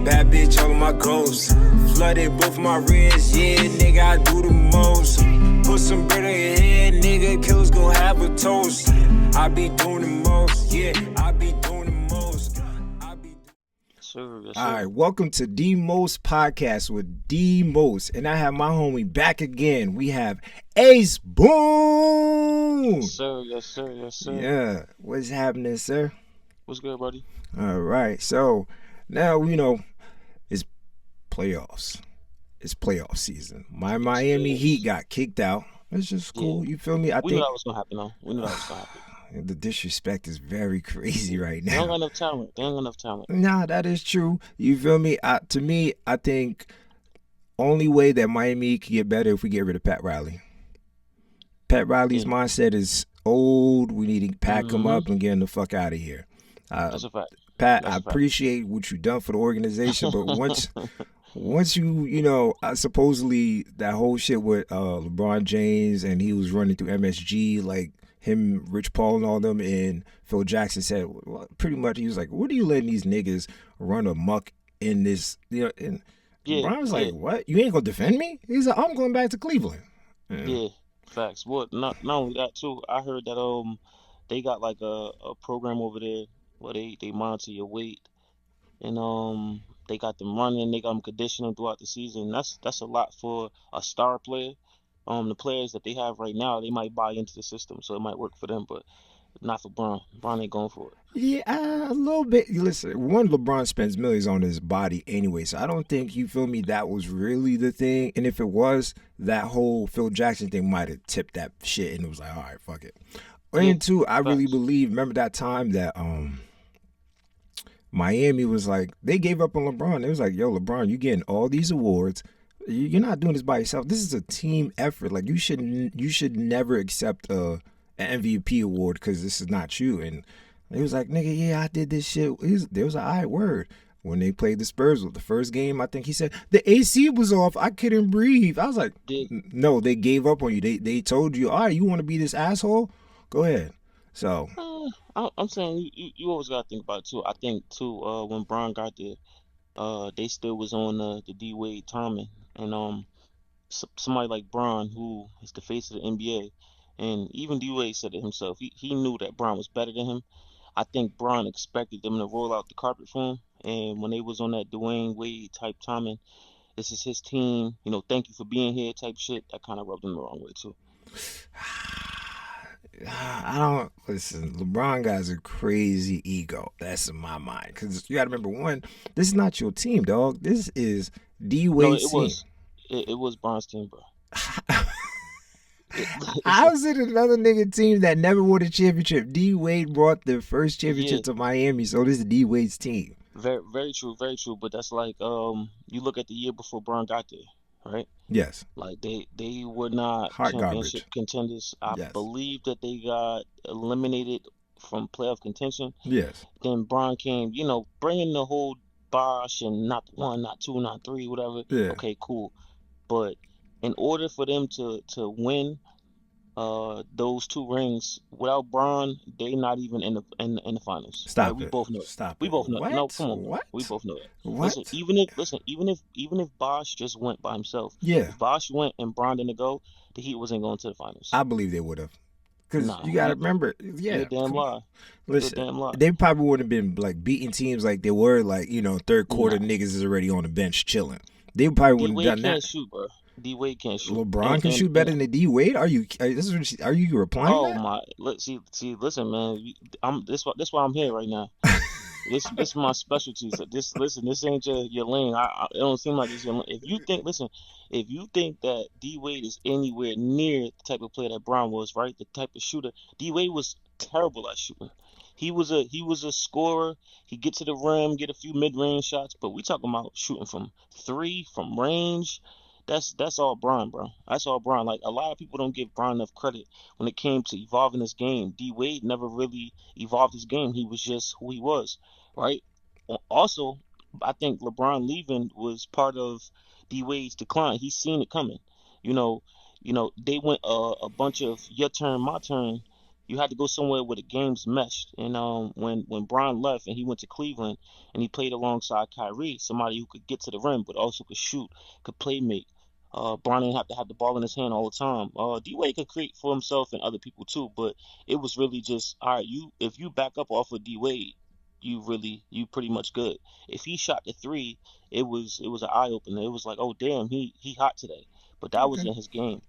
bad bitch all of my goals. Flooded both my wrists, yeah, nigga, I do the most. Put some bread on your head, nigga, killers gon' have a toast. I be doing the most, yeah, I be doing the most. Sure, yes, All right, welcome to Demost podcast with Demost, and I have my homie back again. We have Ace Boon. Yes, sir, yes, sir, yes, sir. Yeah, what's happening, sir? What's good, buddy? All right, so now it's playoffs. It's playoff season. My Miami Heat got kicked out. It's just cool. Yeah. You feel me? We knew that was gonna happen, though. We knew that was gonna happen. The disrespect is very crazy right now. They don't got enough talent. They ain't got enough talent. Nah, that is true. You feel me? To me, I think only way that Miami can get better if we get rid of Pat Riley. Pat Riley's mindset is old. We need to pack him up and get him the fuck out of here. That's a fact. Pat, I appreciate what you've done for the organization, but once you supposedly that whole shit with LeBron James and he was running through MSG, like him, Rich Paul and all them, and Phil Jackson said, well, pretty much he was like, what are you letting these niggas run amok in this, and LeBron was like, what? You ain't gonna defend me? He's like, I'm going back to Cleveland. Yeah, facts. What? Not only that too. I heard that they got like a program over there where they monitor your weight and they got them running, they got them conditioning throughout the season. That's a lot for a star player. The players that they have right now, they might buy into the system, so it might work for them, but not for Bron. Bron ain't going for it. Yeah, a little bit. Listen, LeBron spends millions on his body anyway, so I don't think, you feel me, that was really the thing. And if it was, that whole Phil Jackson thing might have tipped that shit, and it was like, all right, fuck it. And two, I really believe, remember that time that Miami was like, they gave up on LeBron. It was like, yo, LeBron, you getting all these awards. You're not doing this by yourself. This is a team effort. Like, you should never accept an MVP award because this is not you. And it was like, nigga, yeah, I did this shit. There was an all right word. When they played the Spurs with the first game, I think he said, the AC was off. I couldn't breathe. I was like, no, they gave up on you. They told you, all right, you want to be this asshole? Go ahead. So I'm saying you always gotta think about it too. I think too, when Bron got there, they still was on the D Wade timing, and somebody like Bron, who is the face of the NBA, and even D Wade said it himself. He knew that Bron was better than him. I think Bron expected them to roll out the carpet for him, and when they was on that Dwayne Wade type timing, this is his team. Thank you for being here type shit. That kind of rubbed him the wrong way too. I don't listen. LeBron got a crazy ego. That's in my mind, because you got to remember, one, this is not your team, dog. This is D Wade's team. It was Bron's team, bro. How is it another nigga team that never won a championship? D Wade brought the first championship to Miami, so this is D Wade's team. Very, very true, very true. But that's like you look at the year before Bron got there. Right? Yes. Like they were not championship contenders. I believe that they got eliminated from playoff contention. Yes. Then Bron came, bringing the whole Bosh and not one, not two, not three, whatever. Yeah. Okay, cool. But in order for them to win those two rings without Bron, they not even in the finals. Stop We it. both know. Stop we it. both know. What? No, come on. What? We both know that. What? Even if Bosh just went by himself. Yeah. If Bosh went and Bron didn't go, the Heat wasn't going to the finals. I believe they would have. Because you got to remember, You're a damn lie. Listen, they probably wouldn't have been like beating teams like they were, like, third quarter niggas is already on the bench chilling. They probably wouldn't have done that. Can't shoot, bro. D Wade can't shoot. LeBron can shoot better than D Wade. Are you replying? Oh that? my! Listen, man. This why I'm here right now. This is my specialty. So this ain't your lane. It don't seem like it's your lane. If you think that D Wade is anywhere near the type of player that Bron was, right? The type of shooter, D Wade was terrible at shooting. He was a scorer. He get to the rim, get a few mid-range shots, but we talking about shooting from three, from range. That's all Bron, bro. That's all Bron. Like, a lot of people don't give Bron enough credit when it came to evolving his game. D Wade never really evolved his game. He was just who he was, right? Also, I think LeBron leaving was part of D Wade's decline. He's seen it coming. They went a bunch of your turn, my turn You had to go somewhere where the games meshed. And when Bron left and he went to Cleveland and he played alongside Kyrie, somebody who could get to the rim but also could shoot, could play make. Bron didn't have to have the ball in his hand all the time. D Wade could create for himself and other people too, but it was really just all right. You if you back up off of D Wade, you pretty much good. If he shot the three, it was an eye opener. It was like, oh damn, he hot today. But that was Okay. in his game.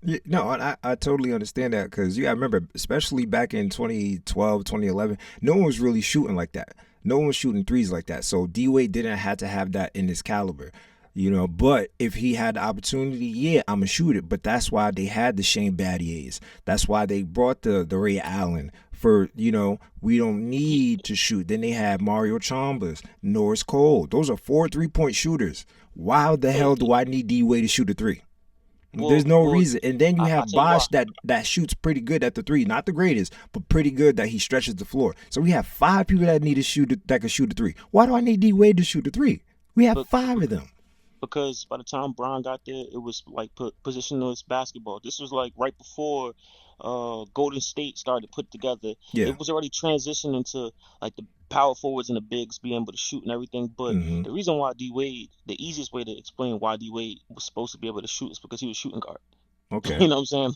Yeah, no, I totally understand that because you got to remember, especially back in 2012, 2011, no one was really shooting like that. No one was shooting threes like that. So D Wade didn't have to have that in his caliber, you know. But if he had the opportunity, yeah, I'm gonna shoot it. But that's why they had the Shane Battiers. That's why they brought the Ray Allen for, you know, we don't He need to shoot. Then they had Mario Chalmers, Norris Cole. Those are 4 3-point shooters. Why the yeah, hell do I need D Wade to shoot a three? There's well no well reason. And then you I have tell you why. Bosch that shoots pretty good at the three. Not the greatest, but pretty good that he stretches the floor. So we have 5 people that need to that can shoot a three. Why do I need D Wade to shoot a three? We have But, 5 of them. because by the time Bron got there, it was like positionless basketball. This was like right before Golden State started to put together. Yeah. It was already transitioning to like the power forwards and the bigs being able to shoot and everything. But Mm-hmm. the reason why D Wade, the easiest way to explain why D Wade was supposed to be able to shoot is because he was shooting guard. Okay. You know what I'm saying?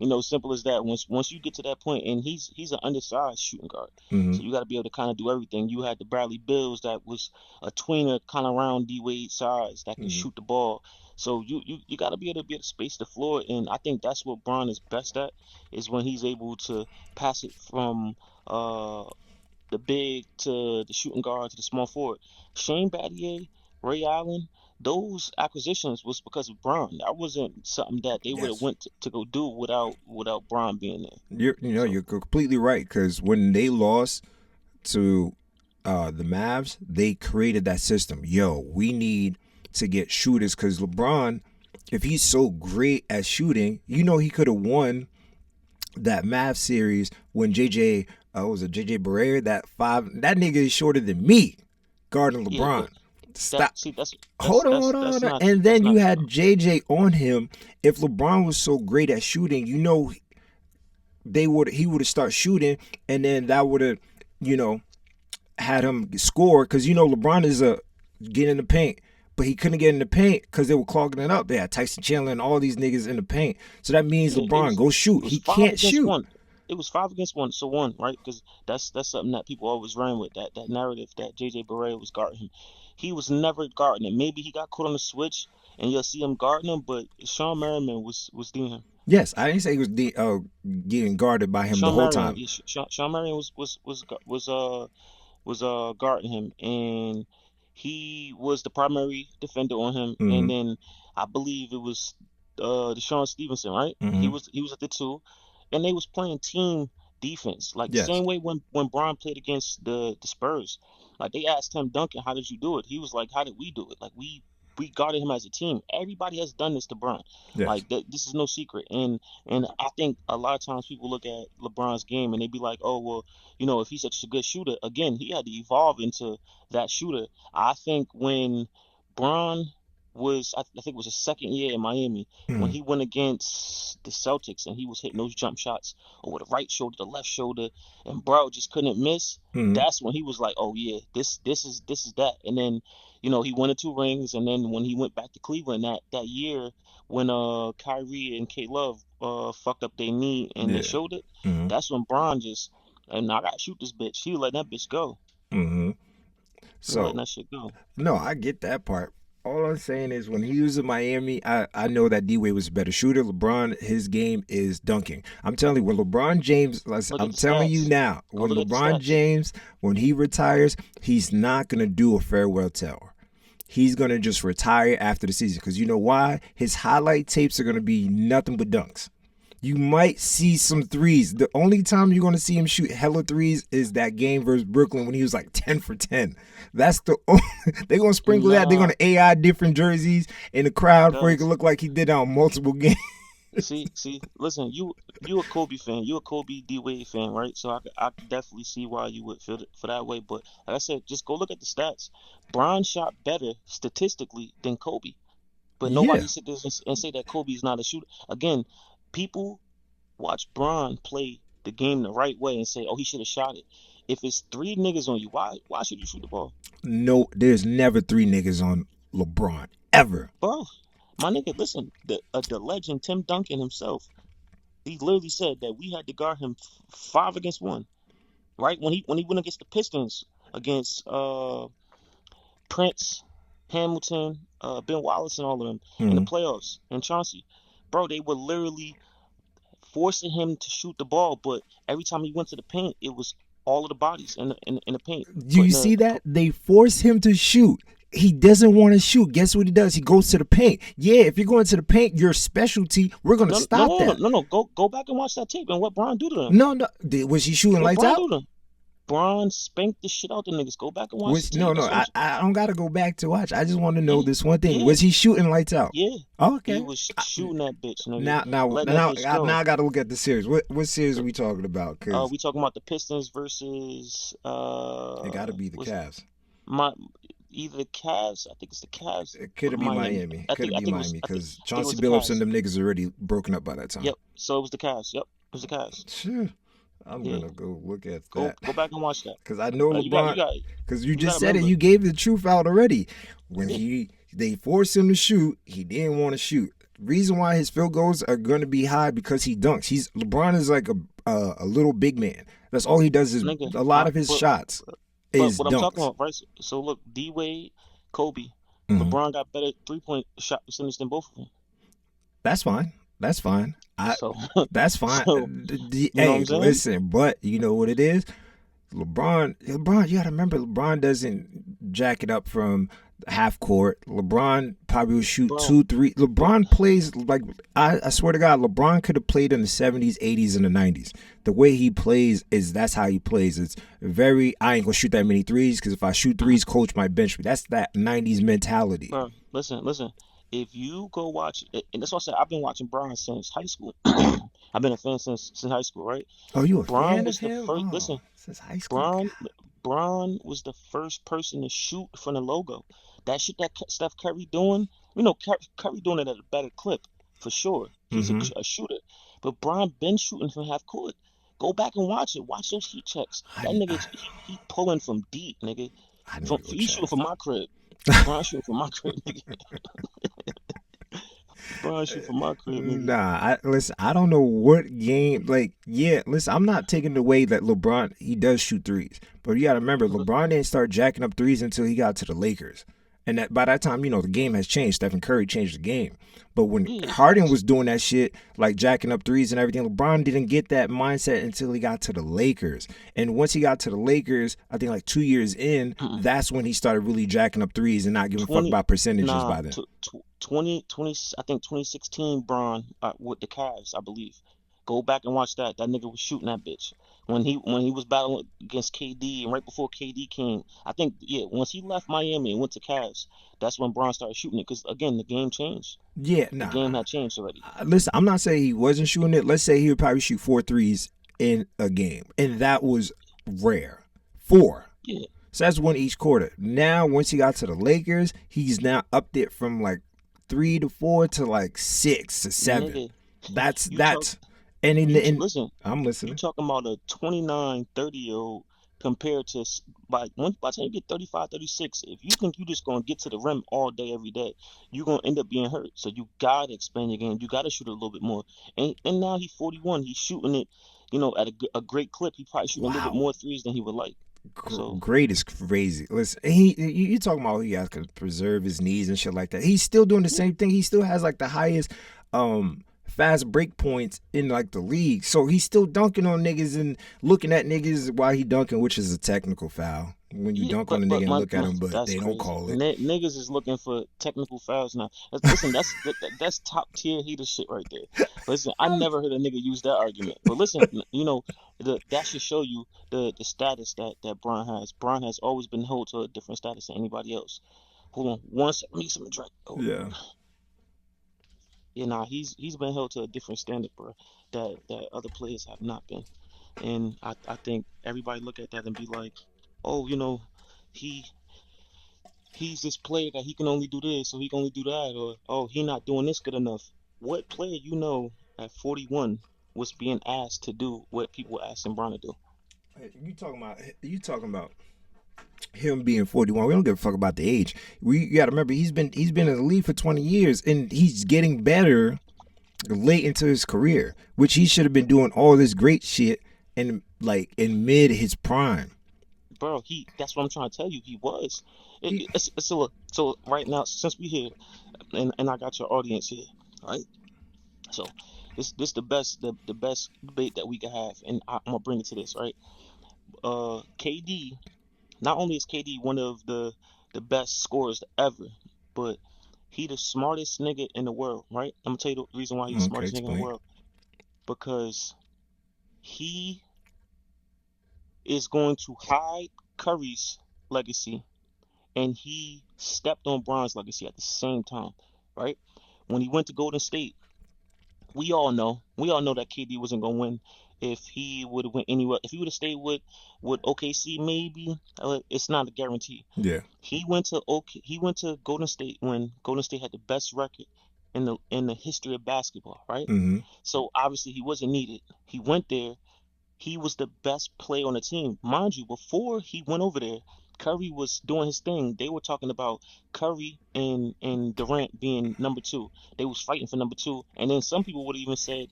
Like, simple as that. Once you get to that point, and he's an undersized shooting guard, Mm-hmm. so you got to be able to kind of do everything. You had the Bradley Bills that was a tweener, kind of around D Wade size that can Mm-hmm. shoot the ball. So you got to be able to space the floor, and I think that's what Bron is best at, is when he's able to pass it from uh the big to the shooting guard to the small forward. Shane Battier, Ray Allen, those acquisitions was because of Bron. That wasn't something that they would have Yes. went to go do without Bron being there. You're So, completely right because when they lost to the Mavs, they created that system. Yo, we need to get shooters because LeBron, if he's so great at shooting, you know he could have won that Mavs series when JJ was it JJ Barrera that nigga is shorter than me guarding yeah, LeBron. but that Stop. see Hold on, hold on, that's hold on. not And that's then you not had true. JJ on him. If LeBron was so great at shooting, you know he would have started shooting, and then that would have, you know, had him score because you know LeBron is a get in the paint, but he couldn't get in the paint because they were clogging it up. They had Tyson Chandler and all these niggas in the paint, so that means Yeah, LeBron go it shoot. was He five can't against shoot. one. It was 5 against 1, so one, right? Because that's something that people always ran with, that narrative that JJ Barea was guarding him. He was never guarding him. Maybe he got caught on the switch and you'll see him guarding him, but Sean Merriman was doing him. Yes, I didn't say he was getting guarded by him the Sean whole Marion, time. yeah, Sean Marion was guarding him, and he was the primary defender on him. Mm-hmm. And then I believe it was Deshaun Stevenson, right? Mm-hmm. He was at the two, and they was playing team defense like the Yes. same way when Braun played against the Spurs. Like they asked him, Duncan, how did you do it? He was like, how did we do it? Like we guarded him as a team. Everybody has done this to Braun. Yes. Like this is no secret. And I think a lot of times people look at LeBron's game and they be like, oh, well, if he's such a good shooter, again, he had to evolve into that shooter. I think when Bron I think it was his second year in Miami, when Mm-hmm. he went against the Celtics and he was hitting those jump shots over the right shoulder, the left shoulder, and bro just couldn't miss. Mm-hmm. That's when he was like, oh yeah, this is that. And then, he won the 2 rings, and then when he went back to Cleveland that year when Kyrie and K Love fucked up their knee and their Yeah. shoulder, Mm-hmm. that's when Bron just, and I gotta shoot this bitch. He was letting that bitch go. Mm-hmm. He was letting So that shit go. no, I get that part. All I'm saying is when he was in Miami, I know that D Wade was a better shooter. LeBron, his game is dunking. I'm telling you, when LeBron James, Look at I'm the telling you stats. now, Go when look at the LeBron stats. James, when he retires, he's not gonna do a farewell tour. He's gonna just retire after the season because you know why? His highlight tapes are gonna be nothing but dunks. You might see some threes. The only time you're going to see him shoot hella threes is that game versus Brooklyn when he was like 10 for 10. That's the only, they're going to sprinkle that. They're going Nah, to AI different jerseys in the crowd for it to cuz look like he did that on multiple games. see, listen, you a Kobe fan, you a Kobe D Wade fan, right? So I could definitely see why you would feel for that way. But like I said, just go look at the stats. Bron shot better statistically than Kobe, but Yeah. nobody sit there and say that Kobe's not a shooter. Again, people watch Bron play the game the right way and say, oh, he should have shot it. If it's three niggas on you, why should you shoot the ball, No, there's never three niggas on LeBron ever. bro? My nigga, listen, the legend Tim Duncan himself, he literally said that we had to guard him 5 against 1, right? When he went against the Pistons against Prince, Hamilton, Ben Wallace, and all of them in the Hmm. playoffs in Chauncey, bro, they were literally forcing him to shoot the ball, but every time he went to the paint, it was all of the bodies in the paint, Do you putting see that? They force him to shoot. He doesn't want to shoot. Guess what he does? He goes to the paint. Yeah, if you're going to the paint, your specialty, we're going to no no stop no no that. no no go back and watch that tape and what Bron do to them. No, no. Was he shooting What lights Bron out? do to them? Bron spanked the shit out the niggas. Go back and watch the No, tape. no. That's what I don't got to go back to watch. I just want to know yeah, this one thing. yeah, Was he shooting lights out? yeah. Oh, He okay. was shooting that bitch, nigga. Now, Letting that bitch go. I got to look at the series. What series are we talking about? Because We talking about the Pistons versus it got to be the was Cavs. my either the Cavs. I think it's the Cavs It could or be Miami. Miami. I Could think it I be think it was Miami? I think Because I think it Chauncey was the Billups and Cavs. them niggas already broken up by that time. Yep. So it was the Cavs. Yep. It was the Cavs. Sure. I'm Yeah. gonna go look at Go that back and watch that. because I know You got LeBron. Because you you just gotta said it, remember. you gave the truth out already. When Yeah. they forced him to shoot, he didn't want to shoot. Reason why his field goals are going to be high because he dunks. LeBron is like a little big man. That's all he does is Nigga, a lot of his shots but is what I'm talking dunks. about, right? So look, D Wade, Kobe, Mhm. LeBron got better 3-point shot percentage than both of them. That's fine. That's fine. So That's fine. so you know what Hey, I'm saying? listen, but you know what it is? LeBron, you gotta remember, LeBron doesn't jack it up from half court. LeBron probably will shoot Bro, 2, 3. LeBron plays like I swear to God, LeBron could have played in the 70s, 80s, and the 90s. The way he plays that's how he plays. It's very I ain't gonna shoot that many threes because if I shoot threes, coach might bench me. That's that 90s mentality. bro, listen. If you go watch, and that's what I said. I've been watching Bron since high school. I've been a fan since high school, right? Oh, you a Bron fan of was the him? first. Oh, Listen, since high school. Bron, Bron was the first person to shoot from the logo. That shit that Steph Curry doing, Curry doing it at a better clip for sure. He's Mm-hmm. a shooter, but Bron been shooting from half court. Go back and watch it. Watch those heat checks. That nigga, he pulling from deep, nigga. I need From to go he shooting check. from my crib. Bron shooting from my crib, nigga. Bron shooting from my crib, nigga. Nah, listen, I don't know what game. Like, yeah, listen, I'm not taking away that LeBron he does shoot threes, but you got to remember, LeBron didn't start jacking up threes until he got to the Lakers, and that by that time, the game has changed. Stephen Curry changed the game, but when Yeah, Harden was doing that shit, like jacking up threes and everything, LeBron didn't get that mindset until he got to the Lakers, and once he got to the Lakers, I think like 2 years in, that's when he started really jacking up threes and not giving a fuck 20, about percentages nah, by then. 20, I think 2016 Bron with the Cavs, I believe. Go back and watch that. That nigga was shooting that bitch when he was battling against KD and right before KD came. I think once he left Miami and went to Cavs, that's when Bron started shooting it. Because again, the game changed. Yeah, The nah. game had changed already. Listen, I'm not saying he wasn't shooting it. Let's say he would probably shoot 4 threes in a game, and that was rare. 4. Yeah, So that's one each quarter. Now, once he got to the Lakers, he's now upped it from like 3 to 4 to like 6 to 7. nigga. That's You and listen. I'm You listening. talking about a 29, 30-year-old compared to by the time you get 35, 36, if you think you just gonna get to the rim all day, every day, you're gonna end up being hurt. So you gotta expand your game. You gotta shoot a little bit more. And now he's 41. He's shooting it, at a great clip. He probably shooting a little bit Wow. more threes than he would like. So Great is crazy. Listen, you talking about he has to preserve his knees and shit like that. He's still doing the same thing. He still has like the highest fast break points in like the league. So he's still dunking on niggas and looking at niggas while he dunking, which is a technical foul. When you yeah, dunk on a nigga and look at him, but that's they don't crazy. call it. Niggas is looking for technical fouls now. Listen, that's top tier heater shit right there. Listen, I never heard a nigga use that argument. But listen, that should show you the status that Bron has. Bron has always been held to a different status than anybody else. Hold on, one second, let me get some drink. Oh, Yeah. yeah, nah, he's been held to a different standard, bro. That other players have not been. And I think everybody look at that and be like, oh, he he's this player that he can only do this, or he can only do that, or oh, he not doing this good enough. What player at 41 was being asked to do what people were asking Bron to do. You talking about him being 41. We don't give a fuck about the age. You got to remember he's been in the league for 20 years and he's getting better late into his career, which he should have been doing all this great shit in mid his prime. Bro, that's what I'm trying to tell you. He was. So right now, since we here, and I got your audience here, right? So this the best debate that we can have, and I'm gonna bring it to this, right? KD. Not only is KD one of the best scorers ever, but he the smartest nigga in the world, right? I'm gonna tell you the reason why he's the Okay, smartest nigga in the explain. world. Because he is going to hide Curry's legacy, and he stepped on Bron's legacy at the same time, right? When he went to Golden State, we all know that KD wasn't gonna win if he would have went anywhere. If he would have stayed with OKC, maybe it's not a guarantee. Yeah. He went to Golden State when Golden State had the best record in the history of basketball, right? Mm-hmm. So obviously he wasn't needed. He went there. He was the best player on the team. Mind you, before he went over there, Curry was doing his thing. They were talking about Curry and Durant being number two. They was fighting for number two. And then some people would have even said,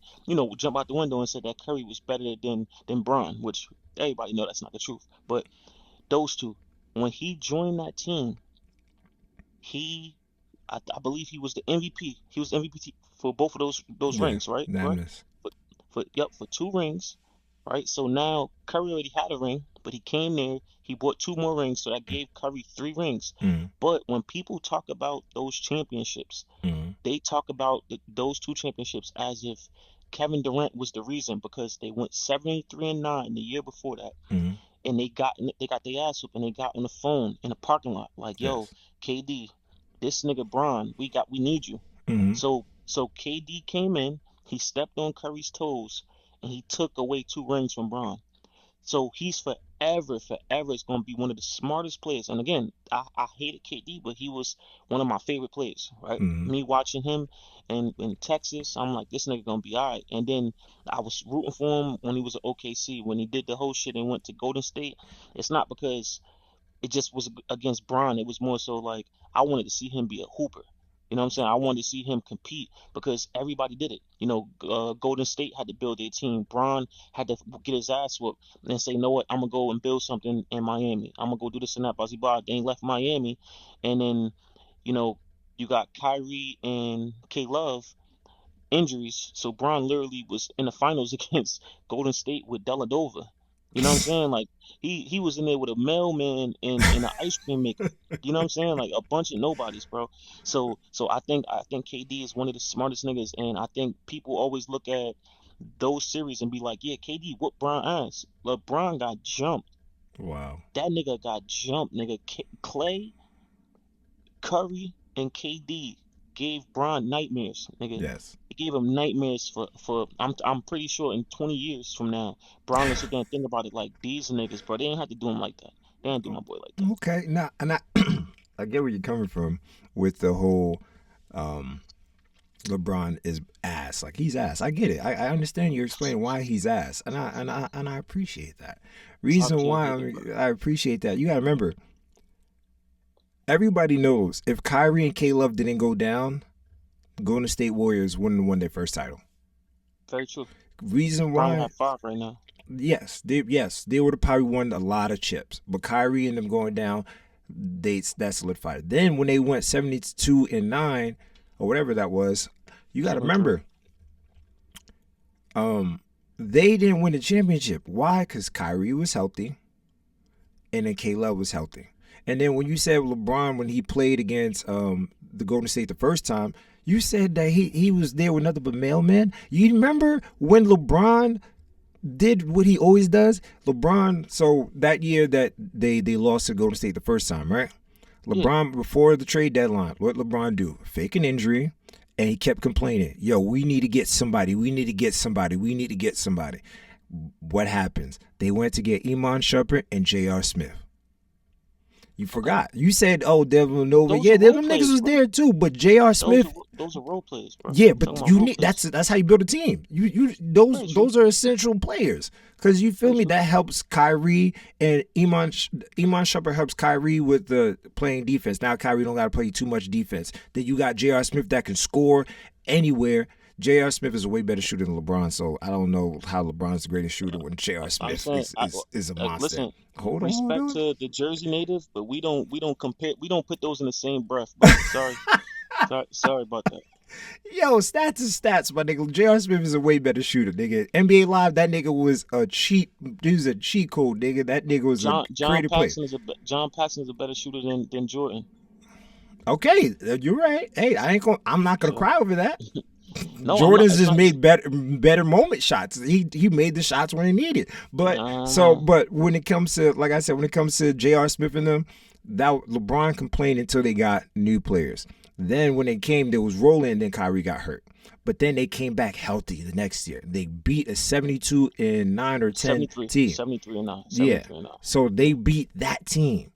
jump out the window and said that Curry was better than Bron, which everybody know that's not the truth. But those two, when he joined that team, I believe he was the MVP. He was the MVP for both of those Yeah. rings, right? Correct? Nice. For 2 rings, right? So now Curry already had a ring, but he came there, he bought 2 more rings, so that gave Curry 3 rings. Mm-hmm. But when people talk about those championships, Mm-hmm. they talk about those 2 championships as if Kevin Durant was the reason, because they went 73-9 the year before that, Mm-hmm. and they got their ass whooped, and they got on the phone in the parking lot like, "Yo, Yes. KD, this nigga Bron, we need you." Mm-hmm. So KD came in, he stepped on Curry's toes, and he took away 2 rings from Bron. So he's forever is going to be one of the smartest players. And again, I hated KD, but he was one of my favorite players, right? Mm-hmm. Me watching him in Texas, I'm like, this nigga going to be all right. And then I was rooting for him when he was at OKC. When he did the whole shit and went to Golden State, it's not because it just was against Bron. It was more so like I wanted to see him be a hooper. You know what I'm saying? I wanted to see him compete because everybody did it. Golden State had to build their team. Bron had to get his ass whooped and say, "You know what? I'm gonna go and build something in Miami. I'm gonna go do this and that." They ain't left Miami, and then you know you got Kyrie and K Love injuries. So Bron literally was in the finals against Golden State with Dellavedova. You know what I'm saying? Like he was in there with a mailman and an ice cream maker. You know what I'm saying? Like a bunch of nobodies, bro. So I think KD is one of the smartest niggas, and I think people always look at those series and be like, yeah, KD whooped Bron ass. LeBron got jumped. Wow. That nigga got jumped, nigga. Clay, Curry, and KD gave Bron nightmares, nigga. Yes. It gave him nightmares for I'm pretty sure in 20 years from now, Bron will sit there and think about it like these niggas, bro. They ain't have to do him like that. They ain't do my boy like that. Okay. Now, and I get where you're coming from with the whole LeBron is ass. Like he's ass. I get it. I understand you explaining why he's ass, and I appreciate that. Reason why I appreciate that. You gotta remember, everybody knows if Kyrie and K Love didn't go down, Golden State Warriors wouldn't have won their first title. Very true. Reason Bron why? have 5 right now. Yes, they would have probably won a lot of chips, but Kyrie and them going down, that solidified. Then when they went 72-9 or whatever that was, you got to remember, they didn't win the championship. Why? Because Kyrie was healthy, and then K-Love was healthy. And then when you said LeBron, when he played against the Golden State the first time, you said that he was there with nothing but mailmen. You remember when LeBron did what he always does? LeBron, so that year that they lost to Golden State the first time, right? LeBron, before the trade deadline, what LeBron do? Fake an injury, and he kept complaining, yo, we need to get somebody. We need to get somebody. We need to get somebody. What happens? They went to get Iman Shumpert and J.R. Smith. You forgot. You said, oh, Devil Nova. Yeah, them niggas was there too, but J.R. Smith those are role players, bro. Yeah, I'm talking but about you role need players. that's how you build a team. You those Very true. those are essential players because you feel Very me. true. That helps Kyrie and Iman Shumpert helps Kyrie with the playing defense. Now Kyrie don't got to play too much defense. Then you got J.R. Smith that can score anywhere. J.R. Smith is a way better shooter than LeBron, so I don't know how LeBron's the greatest shooter when J.R. I'm Smith saying, is a monster. listen, Hold respect on. to the Jersey native, but we don't compare, we don't put those in the same breath, bro. Sorry about that. Yo, stats is stats, my nigga. J.R. Smith is a way better shooter, nigga. NBA Live, that nigga was a cheat. He was a cheat code, nigga. That nigga was a creative player. John Paxson is a better shooter than Jordan. Okay, you're right. Hey, I'm not gonna So cry over that. no, I'm not. Jordan's It's just not. made better moment shots. He made the shots when he needed. Nah. But when it comes to, like I said, when it comes to J.R. Smith and them, that LeBron complained until they got new players. Then when they came, there was rolling, and then Kyrie got hurt. But then they came back healthy the next year. They beat a 72-9 or 10 team. 73 and 9, Yeah. 73 and 9. So they beat that team.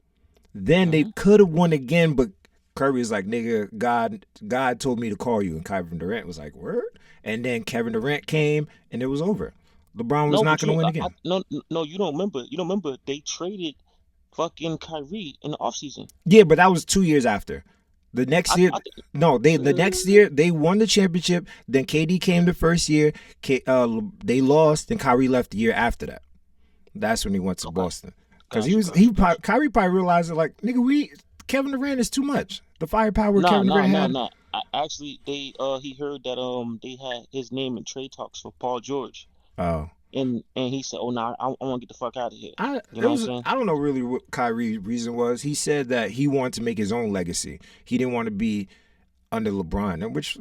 Then they Mhm. could have won again, but Curry's like, nigga, God told me to call you. And Kevin Durant was like, word? And then Kevin Durant came and it was over. LeBron was No, not but going to win again. no, you don't remember. You don't remember they traded fucking Kyrie in the offseason. Yeah, but that was 2 years after. The next year, I the next year they won the championship. Then KD came the first year. They lost, and Kyrie left the year after that. That's when he went to Okay. Boston because Kyrie probably realized that, like, nigga, Kevin Durant is too much. The firepower Kevin Durant had. Nah. Actually, he heard that they had his name in trade talks for Paul George, Oh. and he said, "Oh, nah, I want to get the fuck out of here." I You know what I'm saying? I don't know really what Kyrie's reason was. He said that he wanted to make his own legacy. He didn't want to be under LeBron, and which,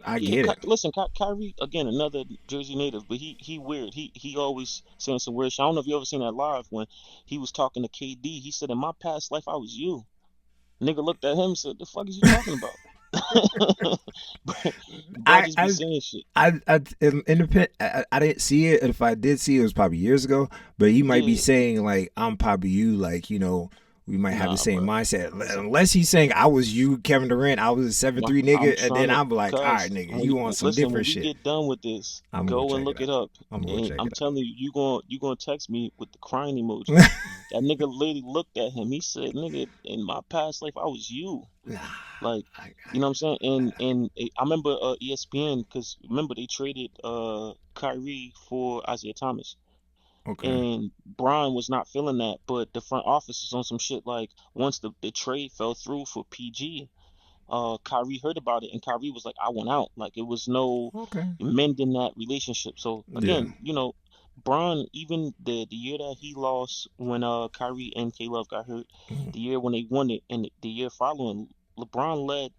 I Yeah, get it. listen, Kyrie again, another Jersey native, but he weird. He always saying some weird shit. I don't know if you ever seen that live when he was talking to KD. He said, "In my past life, I was you." Nigga looked at him and said, "The fuck is you talking about?" Bro, I just be I saying shit. I didn't see it. And if I did see it, it was probably years ago. But he might be Yeah, saying, like, I'm probably you, like, we might have the nah, same bro. mindset. Listen, Unless he's saying I was you, Kevin Durant, I was a nah, 7'3" I'm nigga, and trying then to, I'm like, all right, cuz nigga, when you want some listen, when different we shit. get done with this, I'm gonna go go and check it look it out. up, I'm gonna go and check I'm it telling you, you gonna text me with the crying emoji. out. That nigga literally looked at him. He said, "Nigga, in my past life, I was you." Nah, Like, I, you know what I'm saying? And I remember ESPN, because remember they traded Kyrie for Isaiah Thomas, okay. and Brian was not feeling that, but the front office is on some shit like once the trade fell through for PG, Kyrie heard about it and Kyrie was like, I want out. Like it was no Okay. mending that relationship. So Yeah. again, Brian, even the year that he lost when Kyrie and K Love got hurt, Mhm. the year when they won it, and the year following, LeBron led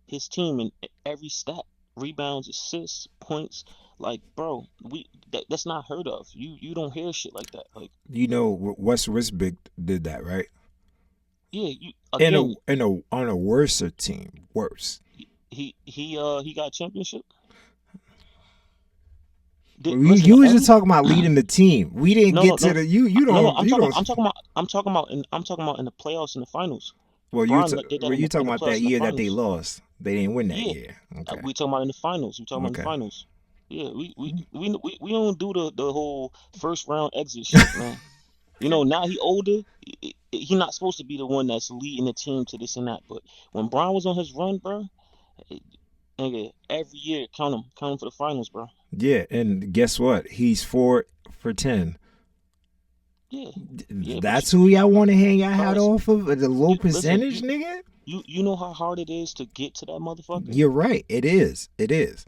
his team in every stat: rebounds, assists, points. Like, bro, that's not heard of. You don't hear shit like that. Like, Wes Westbrook did that, right? yeah, you In a again, in a on a worser team, worse. he got championship. Listen, You was just every talking about leading the team. We didn't no, get no, to no, the you no. don't I'm you talking. don't. I'm talking about in the playoffs and the finals. Well, Did that you in talking the about that playoffs and the year that they finals. lost. They didn't win that Yeah, year. Okay. we talking about in the finals. We talking about in the Okay. finals. Yeah, we don't do the whole first round exit shit, man. Now he older. He not supposed to be the one that's leading the team to this and that. But when Brian was on his run, bro, eh, nigga, every year count him for the finals, bro. Yeah, and guess what? He's 4 for 10. Yeah, yeah. But That's who y'all want to hang your hat cuz off of? The low you listen, percentage, nigga? you know how hard it is to get to that motherfucker. You're right. It is. It is.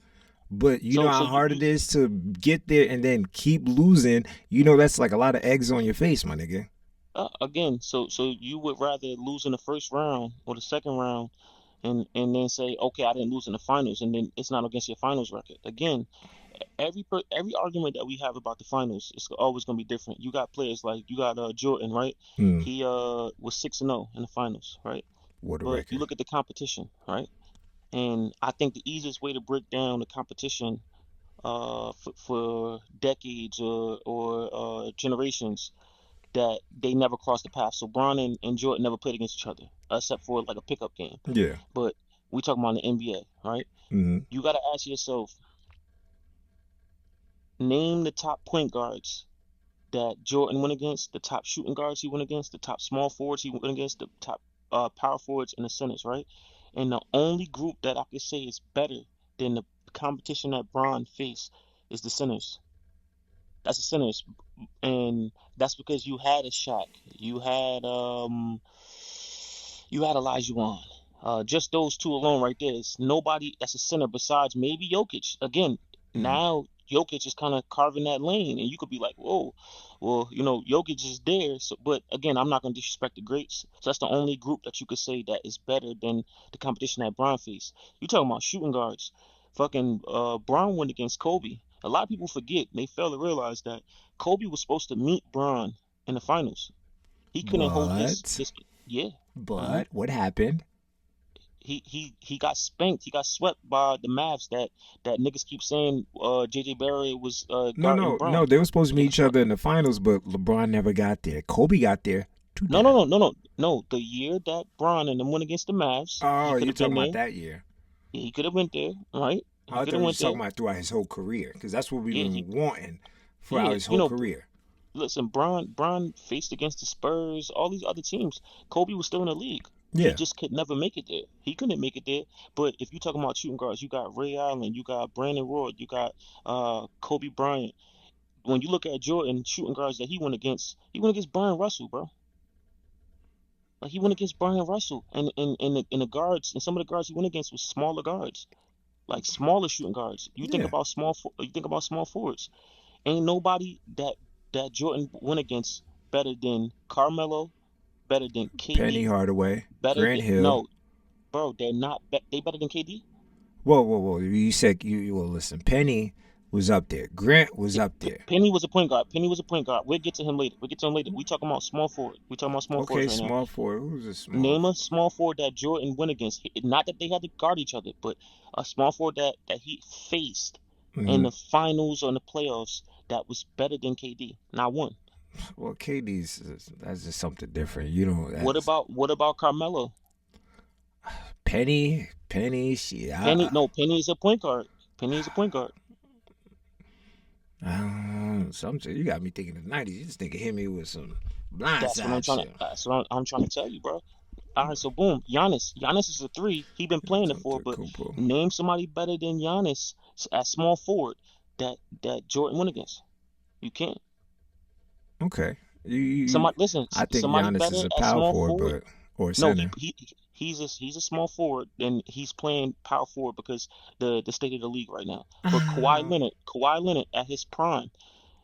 But you know So how so hard it is to get there and then keep losing. That's like a lot of eggs on your face, my nigga. again, so you would rather lose in the first round or the second round, and then say, okay, I didn't lose in the finals, and then it's not against your finals record. Again, every argument that we have about the finals is always gonna be different. You got players like you got Jordan, right? Hmm. He was 6-0 in the finals, right? What a But you record. look at the competition, right? And I think the easiest way to break down the competition for decades or generations that they never crossed the path. So Bron and Jordan never played against each other except for like a pickup game. Yeah. But We talking about the NBA, right? Hmm. You got to ask yourself, name the top point guards that Jordan went against, the top shooting guards he went against, the top small forwards he went against, the top power forwards and the centers, right? And the only group that I could say is better than the competition that Bron faced is the centers. That's the centers, and that's because you had a Shaq, you had Olajuwon. Just those two alone right there is nobody that's a center besides maybe Jokic. Again, Hmm. now Jokic is kind of carving that lane, and you could be like, whoa, well, Jokic is there. So, but again, I'm not going to disrespect the greats. So that's the only group that you could say that is better than the competition that Bron faced. You talking about shooting guards? Fucking Bron went against Kobe. A lot of people forget. They fail to realize that Kobe was supposed to meet Bron in the finals. He couldn't hold his But his yeah. Uh-huh. but what happened? He got spanked. He got swept by the Mavs that niggas keep saying JJ Barrett was No, guarding no, no. Bron. They were supposed to He meet got each swept. other in the finals, but LeBron never got there. Kobe got there 2 times. No. The year that Bron and them went against the Mavs, he Oh, could you're have been talking about there. that year. Yeah, he could have went there, right? He I could thought have you were went just there. talking about throughout his whole career, because that's what we've Yeah, been wanting throughout yeah. his whole career. Listen, Bron faced against the Spurs, all these other teams. Kobe was still in the league. He Yeah, just could never make it there. He couldn't make it there. But if you're talking about shooting guards, you got Ray Allen, you got Brandon Roy, you got Kobe Bryant. When you look at Jordan shooting guards that he went against Brian Russell, bro. Like he went against Brian Russell, and the guards and some of the guards he went against was smaller guards, like smaller shooting guards. yeah. You think about small forwards. Ain't nobody that Jordan went against better than Carmelo, better than Penny KD, Hardaway, better Grant than Hill. no, bro. They're not. They better than KD. Whoa, whoa, whoa. You said you well listen. Penny was up there. Grant was Yeah, up there. Penny was a point guard. Penny was a point guard. We'll get to him later. We'll get to him later. We talking about small forward. We talking about small Okay, forwards right now. small forward. Who's a small Name a forward? small forward that Jordan went against. Not that they had to guard each other, but a small forward that he faced in Hmm. the finals or in the playoffs that was better than KD. Not one. Well, that's just something different. You know, that's What about Carmelo? Penny. She, Penny? No, Penny is a point guard. Penny is a point guard. something you got me thinking of the '90s. You just think of hit me with some blindside shit. I'm trying to tell you, bro. All right, so boom, Giannis. Giannis is a three. He been playing the Something four, to but Kupo. name somebody better than Giannis at small forward that Jordan went against. You can't. Okay. Somebody listen. I think Somebody Giannis better is a at power small forward, forward. but or No, center. he's a small forward and he's playing power forward because the state of the league right now. But Ah, Kawhi Leonard at his prime,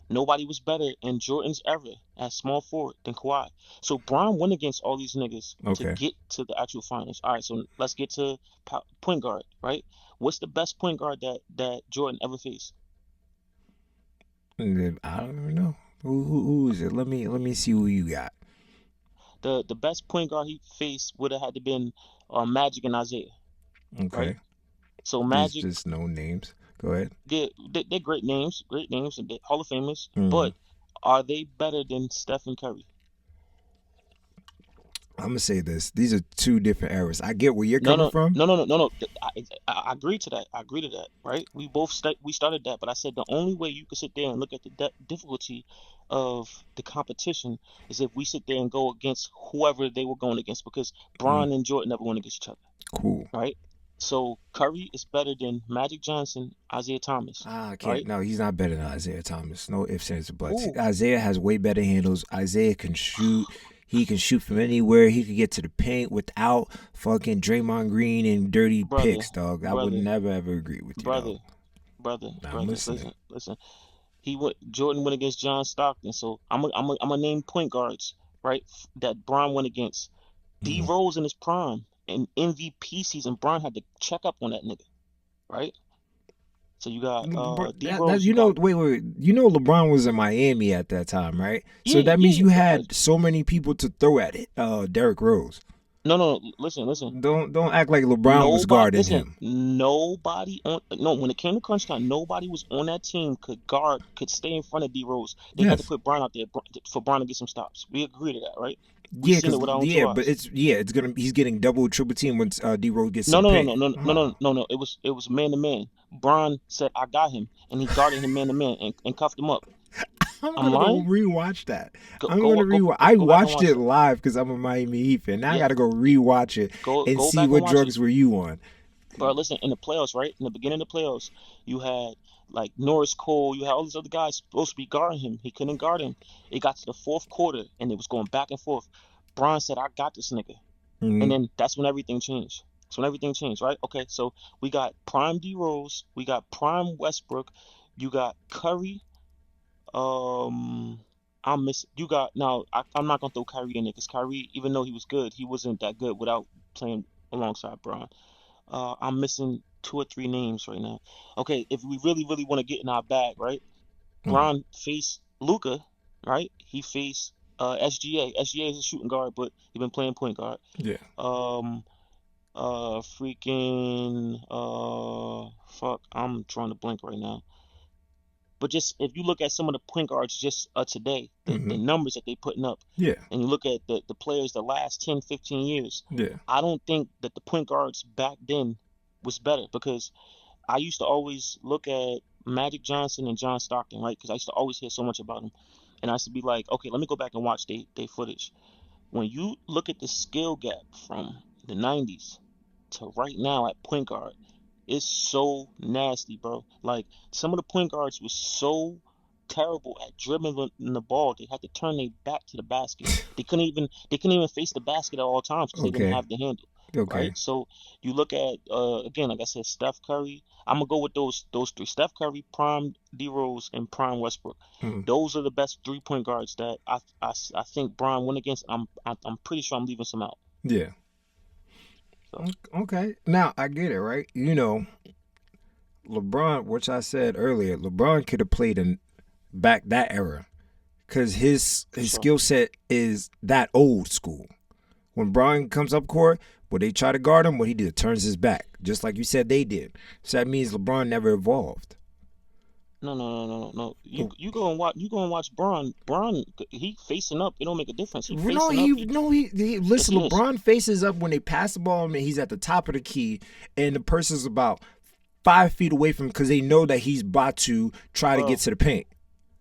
nobody was better in Jordan's era at small forward than Kawhi. So Bron went against all these niggas to okay. get to the actual finals. All right, so let's get to point guard, right? What's the best point guard that Jordan ever faced? And then, I don't even know who is it. Let me see who you got. The best point guard he faced would have had to been Magic and Isaiah, right? Okay. So These Magic, just no names. Go ahead. they're great names, and they're Hall of Famers. Mm. But are they better than Stephen Curry? I'm gonna say this. These are two different eras. I get where you're No, coming no, from. no, no, no, no, no. I agree to that. I agree to that. Right? We started that, but I said the only way you could sit there and look at the difficulty of the competition is if we sit there and go against whoever they were going against, because Mm. Bron and Jordan never went against each other. Cool. Right? So Curry is better than Magic Johnson, Isaiah Thomas. I can't. Right? No, he's not better than Isaiah Thomas. No ifs, ands, or buts. Who, Isaiah has way better handles. Isaiah can shoot. He can shoot from anywhere. He can get to the paint without fucking Draymond Green and dirty brother, picks, dog. I would brother, never ever agree with you, dog. brother, brother, I'm brother. listening. Listen. Jordan went against John Stockton. So I'm a name point guards, right? That Bron went against. D Mm-hmm. Rose in his prime in MVP season. Bron had to check up on that nigga, right? So you got D Rose. You got Wait. You know, LeBron was in Miami at that time, right? So yeah, that means yeah, you of course. had so many people to throw at it. Derrick Rose. No. Listen. Don't act like LeBron was Nobody, guarding listen. him. Nobody on no. When it came to crunch time, nobody was on that team could stay in front of D Rose. They had to Yes. put Bron out there for Bron to get some stops. We agree to that, right? We Yeah, seen it because with our own two yeah, but eyes. it's gonna he's getting double triple team when D Rose gets to No, the no, no, paint. no, no, no, no, Oh, no, no, no. It was man to man. Bron said I got him, and he guarded him man to man and cuffed him up. I'm I'm gonna go lying. rewatch that. Go I'm go gonna go rewatch. go, I go back and watched watch it it. live because I'm a Miami Heat fan. Now I Yeah, gotta go rewatch it and go see back and what watch it. drugs were you on. Bro, listen, in the playoffs, right? In the beginning of the playoffs, you had like Norris Cole, you had all these other guys supposed to be guarding him. He couldn't guard him. It got to the fourth quarter and it was going back and forth. Bron said, I got this nigga. And Hmm. then that's when everything changed. That's when everything changed, right? Okay, so we got prime D Rose, we got prime Westbrook, you got Curry, um I'm miss you got now I'm not gonna throw Kyrie in there because Kyrie, even though he was good, he wasn't that good without playing alongside Bron. I'm missing two or three names right now. Okay, if we really, really want to get in our bag, right? Hmm. Bron faced Luca, right? He faced SGA. SGA is a shooting guard, but he been playing point guard. Yeah. Um, freaking, fuck, I'm trying to blank right now. But just if you look at some of the point guards just today, the Hmm. numbers that they putting up, Yeah. and you look at the players the last 10, 15 years, Yeah. I don't think that the point guards back then was better because I used to always look at Magic Johnson and John Stockton, right? Because I used to always hear so much about them. And I used to be like, okay, let me go back and watch they footage. When you look at the skill gap from the 90s to right now at point guard, it's so nasty, bro. Like some of the point guards was so terrible at dribbling the ball. They had to turn their back to the basket. They couldn't even face the basket at all times because they didn't Okay. have the handle. Okay. Right? So you look at again, like I said, Steph Curry. I'm gonna go with those three: Steph Curry, Prime D Rose, and Prime Westbrook. Mm. Those are the best 3 point guards that I think Brian went against. I'm pretty sure I'm leaving some out. Yeah. So Okay. Now I get it, right? LeBron, which I said earlier, LeBron could have played in back that era because for his sure. skill set is that old school. When Brian comes up court, when they try to guard him, what he did turns his back, just like you said they did. So that means LeBron never evolved. No, no, no, no, no, no. You Oh, you go and watch. You go and watch Braun. Braun, he facing up. It don't make a difference. He no, facing up. he Yes, listen. he is. LeBron faces up when they pass the ball and he's at the top of the key, and the person's about 5 feet away from him because they know that he's about to try to get Bro, to the paint.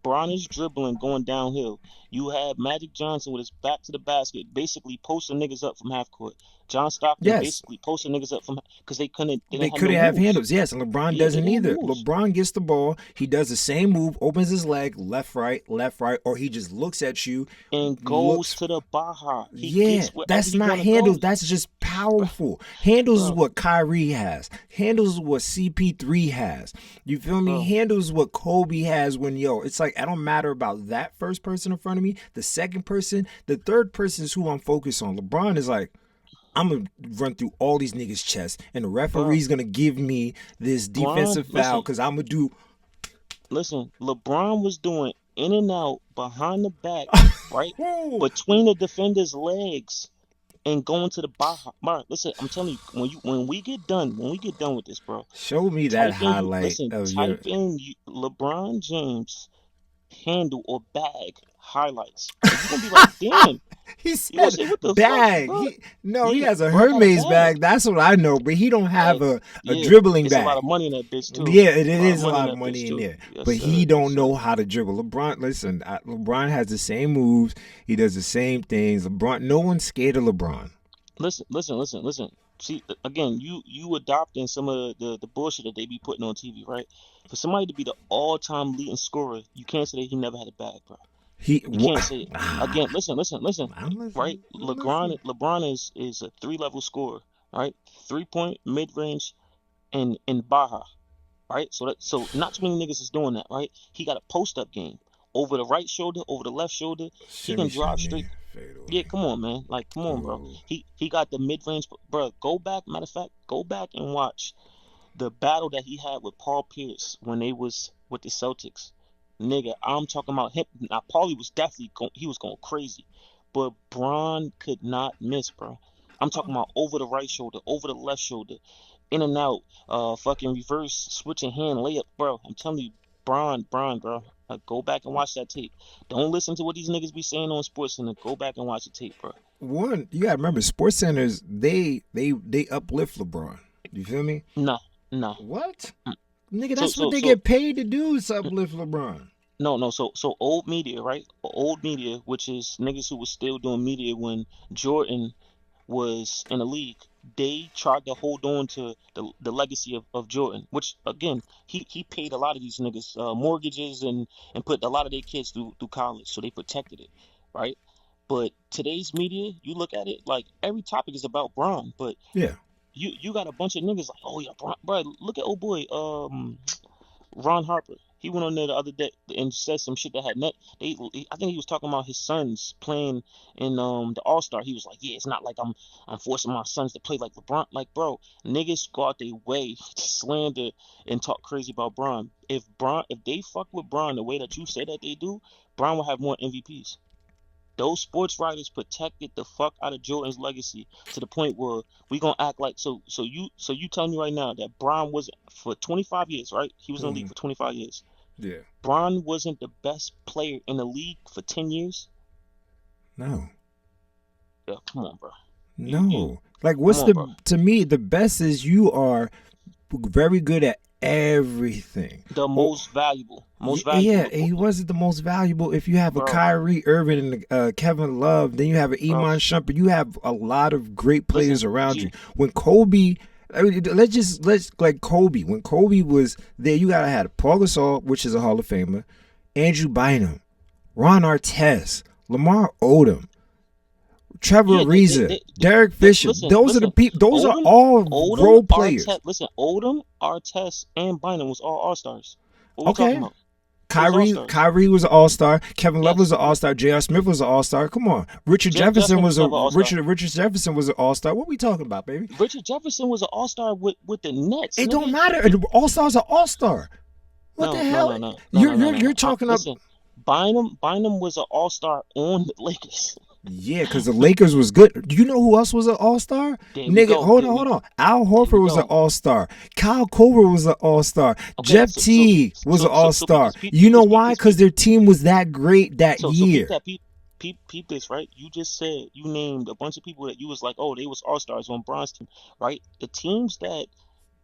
Braun is dribbling, going downhill. You have Magic Johnson with his back to the basket, basically posting niggas up from half court. John Stockton Yes, basically posting niggas up from because they they didn't have no couldn't have moves. handles. Yes, and LeBron Yeah, they doesn't didn't have either. moves. LeBron gets the ball, he does the same move, opens his leg, left, right, or he just looks at you, And goes looks. to the Baja. He Yeah, gets wherever that's he not want to go. handles. That's just Bro, powerful. Handles is bro, what Kyrie has. Handles is what CP3 has. You feel me? bro. Handles is what Kobe has when, it's like, I don't matter about that first person in front of me. The second person, the third person is who I'm focused on. LeBron is like, I'm going to run through all these niggas' chests, and the Bro, referee's going to give me this Braun, defensive foul listen, because I'm going to listen. LeBron was doing in and out behind the back, right? do. Between the defender's legs and going to the Baja. Bro, listen, I'm telling you, when we get done with this, bro, Show me that type in highlight listen, of your. type in LeBron James handle or bag highlights. And you're gonna be like, damn, He you gonna said say what the fuck, bag. bro? He Yeah, has a bro got a Hermes bag. bag. That's what I know, but he don't have Hey, a yeah, dribbling it's a lot of bag. money in that bitch too. Yeah, it A lot of is a money in lot of that bitch money in too. there, Yes, but he sir. Yes, don't sir. know how to dribble. LeBron, listen, LeBron has the same moves. He does the same things. LeBron, no one's scared of LeBron. Listen, listen, listen, listen. See, again, you adopting some of the bullshit that they be putting on TV, right? For somebody to be the all-time leading scorer, you can't say that he never had a bag, bro. He, You can't say it. ah, Again, listen, listen, listen. I'm Right? listening. I'm listening. LeBron is a three-level scorer, right? 3 point, mid-range, and Baja, right? So not too many niggas is doing that, right? He got a post-up game over the right shoulder, over the left shoulder. He Shimmy, can drive shimmy, straight. fade Yeah, away. come on, man. Like, come on, bro. Oh, He got the mid-range, bro. Go back. Matter of fact, go back and watch the battle that he had with Paul Pierce when they was with the Celtics. Nigga, I'm talking about him. Now, Paulie was definitely he was going crazy, but Braun could not miss, bro. I'm talking about over the right shoulder, over the left shoulder, in and out, fucking reverse switching hand layup, bro. I'm telling you, Bron, bro. Go back and watch that tape. Don't listen to what these niggas be saying on Sports Center. Go back and watch the tape, bro. One, you gotta remember, sports centers they uplift LeBron. You feel me? Nah, nah. What? Nigga, So that's what so they so get paid to do is uplift LeBron. no. So old media, right? Old media, which is niggas who was still doing media when Jordan was in the league, they tried to hold on to the legacy of Jordan, which again, he paid a lot of these niggas mortgages and put a lot of their kids through college, so they protected it, right? But today's media, you look at it like every topic is about Bron, but Yeah. you got a bunch of niggas like, oh yeah, Bron, bro, look at old boy, Ron Harper. He went on there the other day and said some shit that had net. I think he was talking about his sons playing in the All Star. He was like, yeah, it's not like I'm forcing my sons to play like LeBron. Like, bro, niggas go out their way to slander and talk crazy about Bron. If they fuck with Bron the way that you say that they do, Bron will have more MVPs. Those sports writers protected the fuck out of Jordan's legacy to the point where we gonna act like so you tell me right now that Bron was for 25 years, right? He was in the league for 25 years. Yeah. Bron wasn't the best player in the league for 10 years. No. Yeah, come on, bro. No. Like, what's come on, bro. to me, the best is you are very good at everything. The most valuable. Yeah, he wasn't the most valuable. If you have a Bro. Kyrie Irving and Kevin Love, then you have an Iman Shumpert. You have a lot of great players around you. When Kobe, I mean, let's like Kobe. When Kobe was there, you gotta have Paul Gasol, which is a Hall of Famer, Andrew Bynum, Ron Artest, Lamar Odom, Trevor Ariza, Derek Fisher. Those are the people. Those are all role players. Listen, Odom, Artest, and Bynum was all All-Stars. What we talking about? Kyrie was an All-Star. Kevin Love was an All-Star. J.R. Smith was an All-Star. Come on, Richard Jefferson was an All-Star. What we talking about, baby? Richard Jefferson was an All-Star with the Nets. It don't matter. All-Stars are All-Star. What the hell? No. You're talking about. Listen, Bynum was an All-Star on the Lakers. Yeah, because the Lakers was good. Do you know who else was an All-Star? Nigga, hold on. Al Horford was an All-Star. Kyle Korver was an All-Star. Jeff Teague was an All-Star. You know why? Because their team was that great that year. Peep this, right? You just said you named a bunch of people that you was like, oh, they was All-Stars on Bron's team, right? The teams that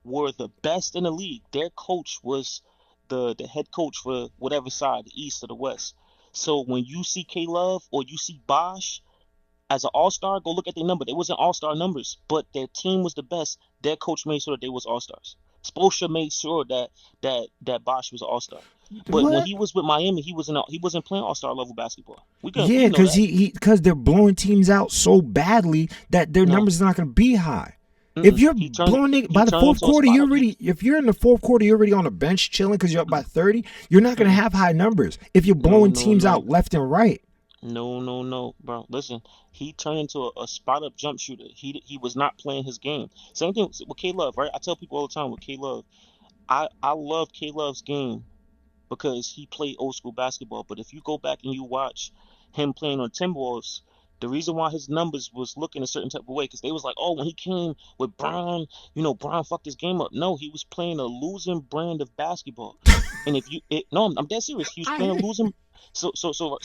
were the best in the league, their coach was the head coach for whatever side, the East or the West. So when you see K-Love or you see Bosh as an All-Star, go look at their number. They wasn't All-Star numbers, but their team was the best. Their coach made sure that they was All-Stars. Spoelstra made sure that Bosh was an All-Star. But when he was with Miami, he wasn't playing All-Star level basketball. Yeah, because they're blowing teams out so badly that their numbers are not going to be high. If you're blowing by the fourth quarter, if you're in the fourth quarter, you're already on the bench chilling because you're up by 30. You're not going to have high numbers if you're blowing teams out left and right. No, bro. Listen, he turned into a spot-up jump shooter. He was not playing his game. Same thing with K-Love, right? I tell people all the time with K-Love, I love K-Love's game because he played old school basketball. But if you go back and you watch him playing on Timberwolves, the reason why his numbers was looking a certain type of way, because they was like, oh, when he came with Bron, Bron fucked his game up. No, he was playing a losing brand of basketball. And I'm dead serious. He was playing a losing. So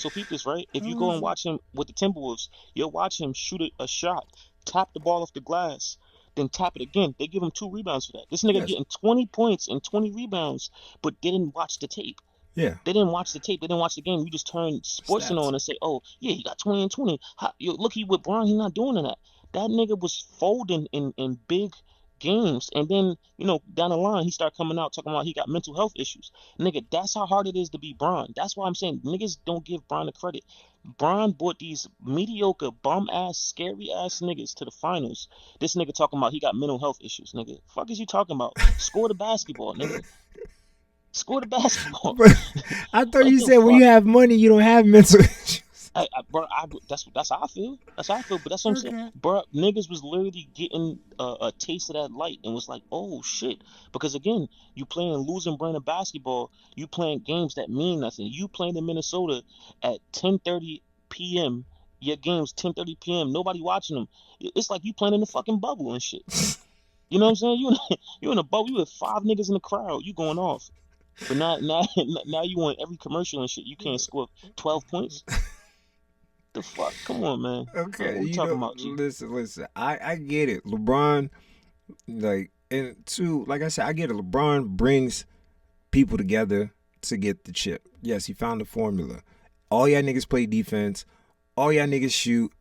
peep this, right? If you go and watch him with the Timberwolves, you'll watch him shoot a shot, tap the ball off the glass, then tap it again. They give him 2 rebounds for that. This nigga getting 20 points and 20 rebounds, but didn't watch the tape. Yeah. They didn't watch the tape. They didn't watch the game. You just turn sports on and say, oh, yeah, he got 20 and 20. Look, he with Bron. He's not doing that. That nigga was folding in big games. And then, down the line, he started coming out talking about he got mental health issues. Nigga, that's how hard it is to be Bron. That's why I'm saying niggas don't give Bron the credit. Bron brought these mediocre, bum-ass, scary-ass niggas to the finals. This nigga talking about he got mental health issues, nigga. Fuck is you talking about? Score the basketball, nigga. Score the basketball. I thought you said when you have money, you don't have mental issues. Bro, that's how I feel. That's how I feel. But that's what I'm saying. Bro, niggas was literally getting a taste of that light and was like, oh, shit. Because, again, you playing a losing brand of basketball. You playing games that mean nothing. You playing in Minnesota at 10:30 p.m. Your game's 10:30 p.m. Nobody watching them. It's like you playing in the fucking bubble and shit. You know what I'm saying? You in a bubble. You with 5 niggas in the crowd. You going off. But now you want every commercial and shit. You can't score 12 points. The fuck? Come on, man. What Okay, we talking about, G? listen. I get it. LeBron, like, and two, like I said, I get it. LeBron brings people together to get the chip. Yes, he found the formula. All y'all niggas play defense. All y'all niggas shoot.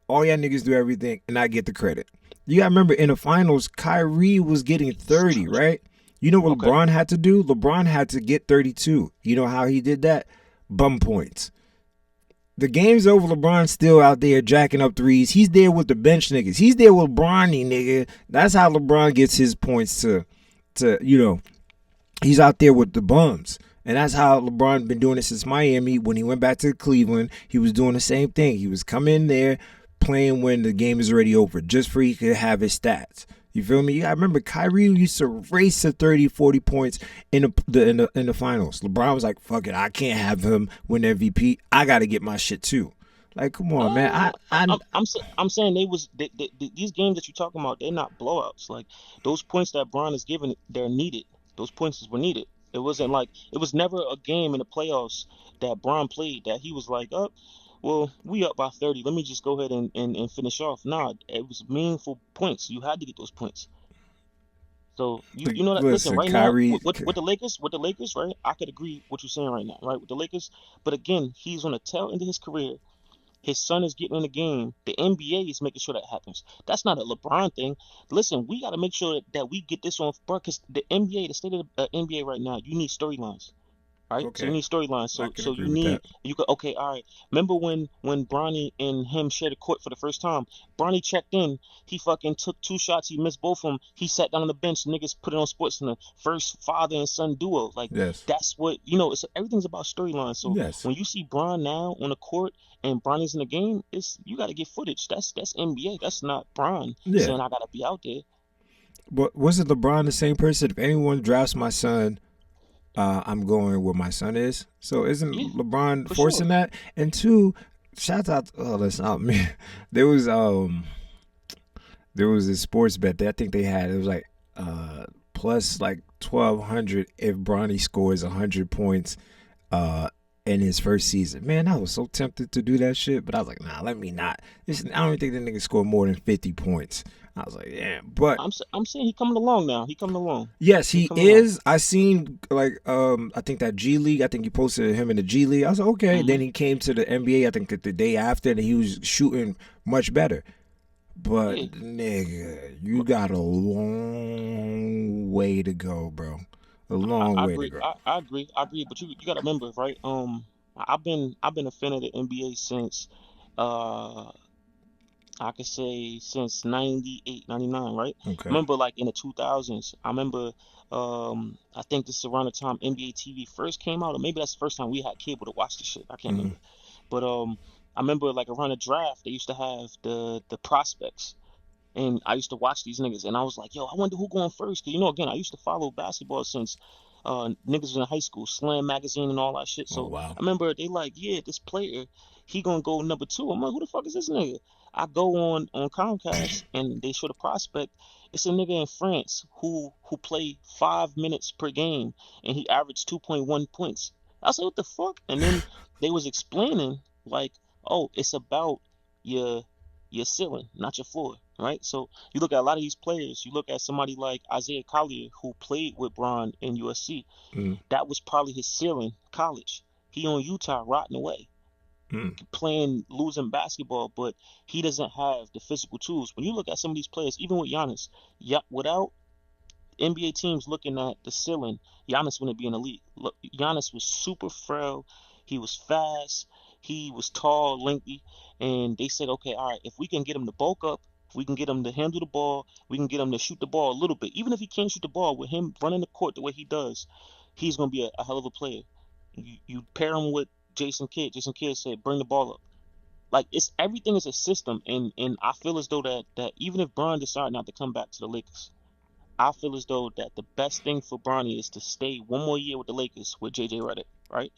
All y'all niggas do everything, and I get the credit. You gotta remember, in the finals, Kyrie was getting 30, right? You know what Okay. LeBron had to do? LeBron had to get 32. You know how he did that? Bum points. The game's over. LeBron's still out there jacking up threes. He's there with the bench niggas. He's there with Bronny, nigga. That's how LeBron gets his points to he's out there with the bums. And that's how LeBron been doing it since Miami. When he went back to Cleveland, he was doing the same thing. He was coming in there playing when the game is already over, just for he could have his stats. You feel me? I remember Kyrie used to race to 30, 40 points in the finals. LeBron was like, fuck it, I can't have him win MVP. I got to get my shit too. Like, come on, man. I'm saying these games that you're talking about, they're not blowouts. Like those points that Bron is giving, they're needed. Those points were needed. It wasn't like it was never a game in the playoffs that Bron played that he was like, oh, well, we up by 30. Let me just go ahead and finish off. Nah, it was meaningful points. You had to get those points. So you know that. Listen, Listen, right now Kyrie. with the Lakers, right? I could agree what you're saying right now, right? With the Lakers, but again, he's on the tail end of his career. His son is getting in the game. The NBA is making sure that happens. That's not a LeBron thing. Listen, we got to make sure that we get this on, bro. Because the NBA, the state of the NBA right now, you need storylines, right? So you Okay, need storylines. I So can so agree you with need that. you could okay, all right. Remember when Bronny and him shared the court for the first time? Bronny checked in. He fucking took two shots. He missed both of them. He sat down on the bench. Niggas put it on Sports Center. First father and son duo. Like Yes. that's what you know. It's everything's about storylines. So Yes. when you see Bron now on the court and Bronny's in the game, it's you got to get footage. That's NBA. That's not Bron Yeah. saying I gotta be out there. But wasn't LeBron the same person? If anyone drafts my son, I'm going where my son is. So Yeah, isn't LeBron for sure. forcing that? And two, shout out. Oh, listen, oh, man, there was there was a sports bet that I think they had. It was like plus like 1,200 if Bronny scores 100 points uh in his first season. Man, I was so tempted to do that shit, but I was like, nah, let me not. I don't think that nigga scored more than 50 points. I was like, yeah, but I'm saying he coming along now. He coming along. yes, He he coming along. is. I seen like I think that G League. I think you posted him in the G League. I was like, okay. Then Hmm. he came to the NBA. I think the day after, and he was shooting much better. But Yeah. nigga, you got a long way to go, bro. A long I way to agree. go. I agree. I agree. But you gotta remember, right? I've been a fan of the NBA since uh I could say since 98, 99, right? Okay. Remember like in the 2000s. I remember I think this is around the time NBA TV first came out, or maybe that's the first time we had cable to watch the shit. I can't Mm-hmm. remember. But I remember like around the draft they used to have the prospects. And I used to watch these niggas, and I was like, yo, I wonder who going first. Cause again, I used to follow basketball since niggas was in high school, Slam magazine and all that shit. Oh So wow. I remember they like, yeah, this player, he gonna go number two. I'm like, who the fuck is this nigga? I go on Comcast and they show the prospect. It's a nigga in France who played 5 minutes per game and he averaged 2.1 points. I was like, what the fuck? And then they was explaining like, oh, it's about your your ceiling, not your floor, right? So you look at a lot of these players. You look at somebody like Isaiah Collier, who played with Bron in USC. Mm-hmm. That was probably his ceiling, college. He on Utah rotting away, playing losing basketball, but he doesn't have the physical tools. When you look at some of these players, even with Giannis, yeah, without NBA teams looking at the ceiling, Giannis wouldn't be in the league. Look, Giannis was super frail. He was fast. He was tall, lengthy, and they said, okay, all right, if we can get him to bulk up, if we can get him to handle the ball, we can get him to shoot the ball a little bit. Even if he can't shoot the ball, with him running the court the way he does, he's gonna be a hell of a player. You pair him with Jason Kidd. Jason Kidd said, bring the ball up. Like it's everything is a system, and I feel as though that even if Bron decided not to come back to the Lakers, I feel as though that the best thing for Bronny is to stay one more year with the Lakers with JJ Redick, right?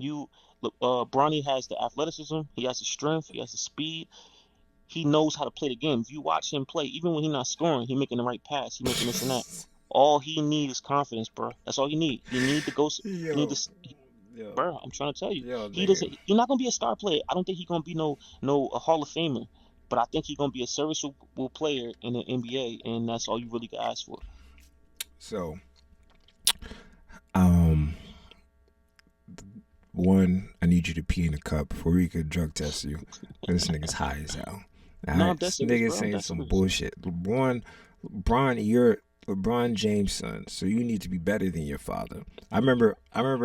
You look, Bronny has the athleticism, he has the strength, he has the speed, he knows how to play the game. If you watch him play, even when he's not scoring, he making the right pass, he making this and that. All he needs is confidence, bro. That's all he need. He need to go. He need to. Yo, yo, Bro, I'm trying to tell you, yo, he nigga. doesn't. He's not gonna be a star player. I don't think he's gonna be no a Hall of Famer. But I think he's gonna be a serviceable player in the NBA, and that's all you really can ask for. So, um, one, I need you to pee in a cup before we could drug test you. This nigga's high as hell. All No, right, I'm dead this serious, nigga bro. I'm saying dead some serious. bullshit. LeBron, you're LeBron James' son, so you need to be better than your father. I remember